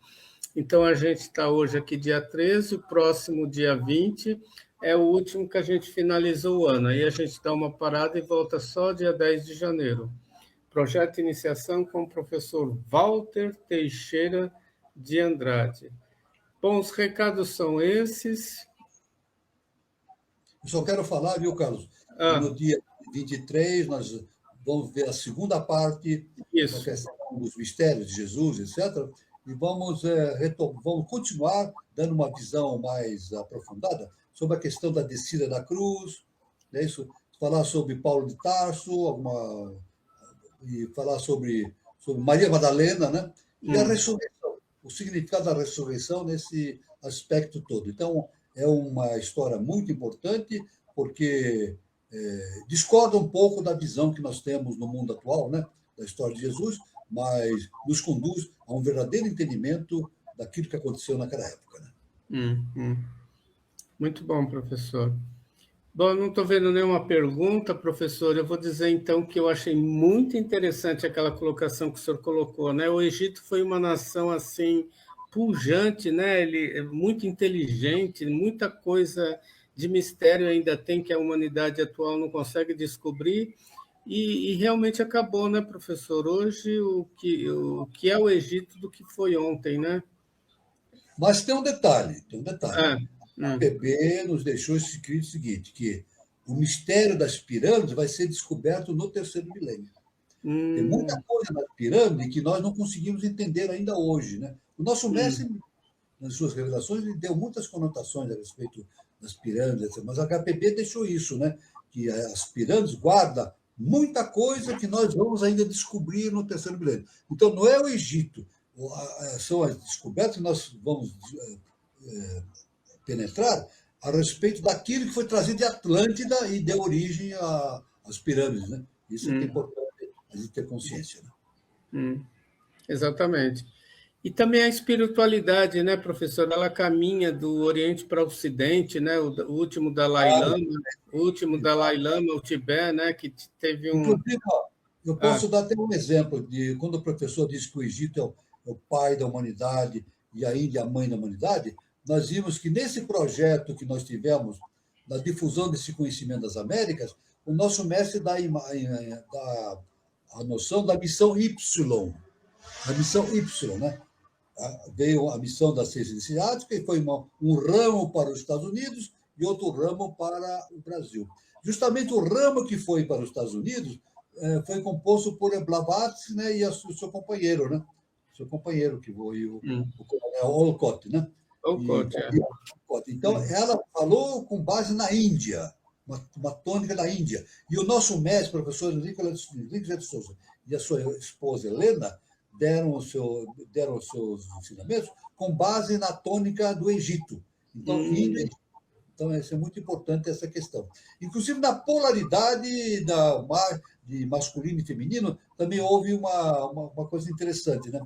Então, a gente está hoje aqui dia 13, o próximo dia 20 é o último que a gente finalizou o ano. Aí a gente dá uma parada e volta só dia 10 de janeiro. Projeto de iniciação com o professor Walter Teixeira de Andrade. Bom, os recados são esses. Eu só quero falar, viu, Carlos? No dia 23, nós vamos ver a segunda parte da questão dos mistérios de Jesus, etc. E vamos continuar dando uma visão mais aprofundada sobre a questão da descida da cruz, né? Falar sobre Paulo de Tarso, e falar sobre Maria Madalena, né? E a ressurreição, o significado da ressurreição nesse aspecto todo. Então, é uma história muito importante, porque discorda um pouco da visão que nós temos no mundo atual, né? Da história de Jesus, mas nos conduz a um verdadeiro entendimento daquilo que aconteceu naquela época, né? Muito bom, professor. Bom, não estou vendo nenhuma pergunta, professor. Eu vou dizer, então, que eu achei muito interessante aquela colocação que o senhor colocou, né? O Egito foi uma nação, assim, pujante, né? Ele é muito inteligente, muita coisa de mistério ainda tem que a humanidade atual não consegue descobrir. e realmente acabou, né, professor? Hoje, o que é o Egito do que foi ontem, né? Mas tem um detalhe, tem um detalhe. Ah, A PB nos deixou escrito o seguinte, que o mistério das pirâmides vai ser descoberto no terceiro milênio. Tem muita coisa nas pirâmides que nós não conseguimos entender ainda hoje, né? O nosso mestre, nas suas revelações, ele deu muitas conotações a respeito das pirâmides, etc. Mas a HPB deixou isso, né? Que as pirâmides guardam muita coisa que nós vamos ainda descobrir no terceiro milênio. Então, não é o Egito, são as descobertas que nós vamos penetrar a respeito daquilo que foi trazido de Atlântida e deu origem às pirâmides, né? Isso é que é importante a gente ter consciência, né? Exatamente. E também a espiritualidade, né, professor? Ela caminha do Oriente para o Ocidente, né? O último Dalai Lama, o Tibete, né? Que teve um. Inclusive, eu posso dar até um exemplo de quando o professor disse que o Egito é o pai da humanidade e a Índia é a mãe da humanidade. Nós vimos que nesse projeto que nós tivemos, na difusão desse conhecimento das Américas, o nosso mestre dá a noção da missão Y. A missão Y, né? Veio a missão da ciência iniciática e foi um ramo para os Estados Unidos e outro ramo para o Brasil. Justamente o ramo que foi para os Estados Unidos foi composto por Blavatsky, né, e o seu companheiro, né? Seu companheiro, que foi o coronel Olcott, né? Então, ela falou com base na Índia, uma tônica da Índia. E o nosso mestre, professor Henrique de Souza, e a sua esposa Helena, deram os seus ensinamentos com base na tônica do Egito. Então, isso é muito importante, essa questão. Inclusive, na polaridade de masculino e feminino, também houve uma coisa interessante, né?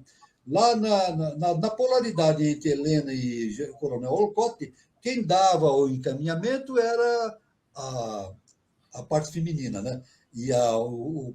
Lá na polaridade entre Helena e Coronel Olcott, quem dava o encaminhamento era a parte feminina, né? E a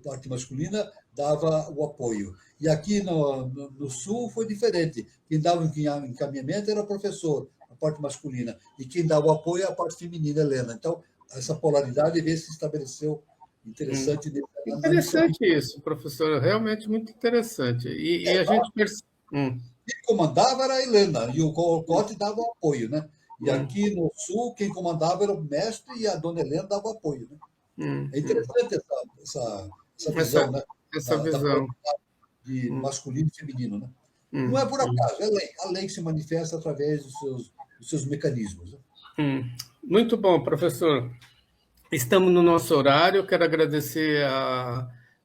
parte masculina dava o apoio. E aqui no Sul foi diferente. Quem dava o encaminhamento era o professor, a parte masculina, e quem dava o apoio era a parte feminina, Helena. Então, essa polaridade se estabeleceu interessante. Interessante isso, professor, realmente muito interessante. E a gente percebe. Quem comandava era a Helena, e o Olcott dava o apoio, né? E aqui no Sul, quem comandava era o mestre e a dona Helena dava apoio, né? É interessante essa visão, né? Essa visão. De masculino e feminino, né? Não é por acaso, é lei. A lei que se manifesta através dos seus mecanismos. Né? Muito bom, professor. Estamos no nosso horário. Quero agradecer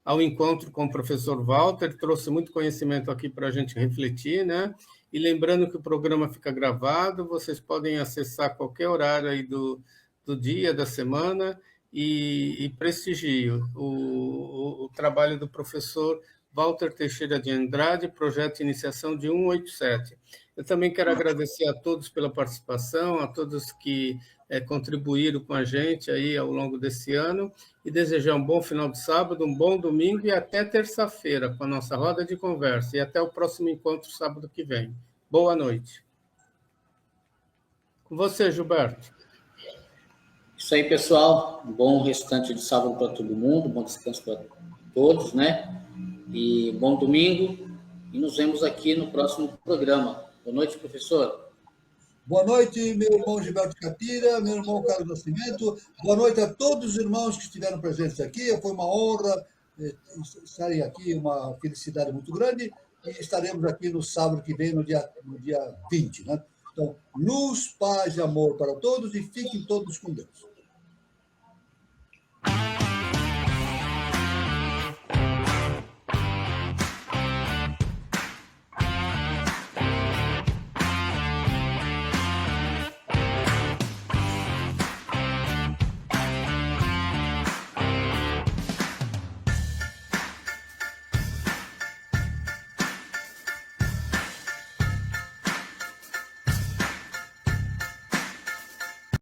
ao encontro com o professor Walter, trouxe muito conhecimento aqui para a gente refletir, né? E lembrando que o programa fica gravado, vocês podem acessar a qualquer horário aí do dia, da semana, e prestigio o trabalho do professor Walter Teixeira de Andrade, projeto de iniciação de 187. Eu também quero agradecer a todos pela participação, a todos que contribuíram com a gente aí ao longo desse ano, e desejar um bom final de sábado, um bom domingo e até terça-feira com a nossa roda de conversa. E até o próximo encontro sábado que vem. Boa noite. Com você, Gilberto. Isso aí, pessoal. Um bom restante de sábado para todo mundo, bom descanso para todos, né? E bom domingo. E nos vemos aqui no próximo programa. Boa noite, professor. Boa noite, meu irmão Gilberto Capira, meu irmão Carlos Nascimento. Boa noite a todos os irmãos que estiveram presentes aqui. Foi uma honra estarem aqui, uma felicidade muito grande. E estaremos aqui no sábado que vem, no dia 20, né? Então, luz, paz e amor para todos e fiquem todos com Deus.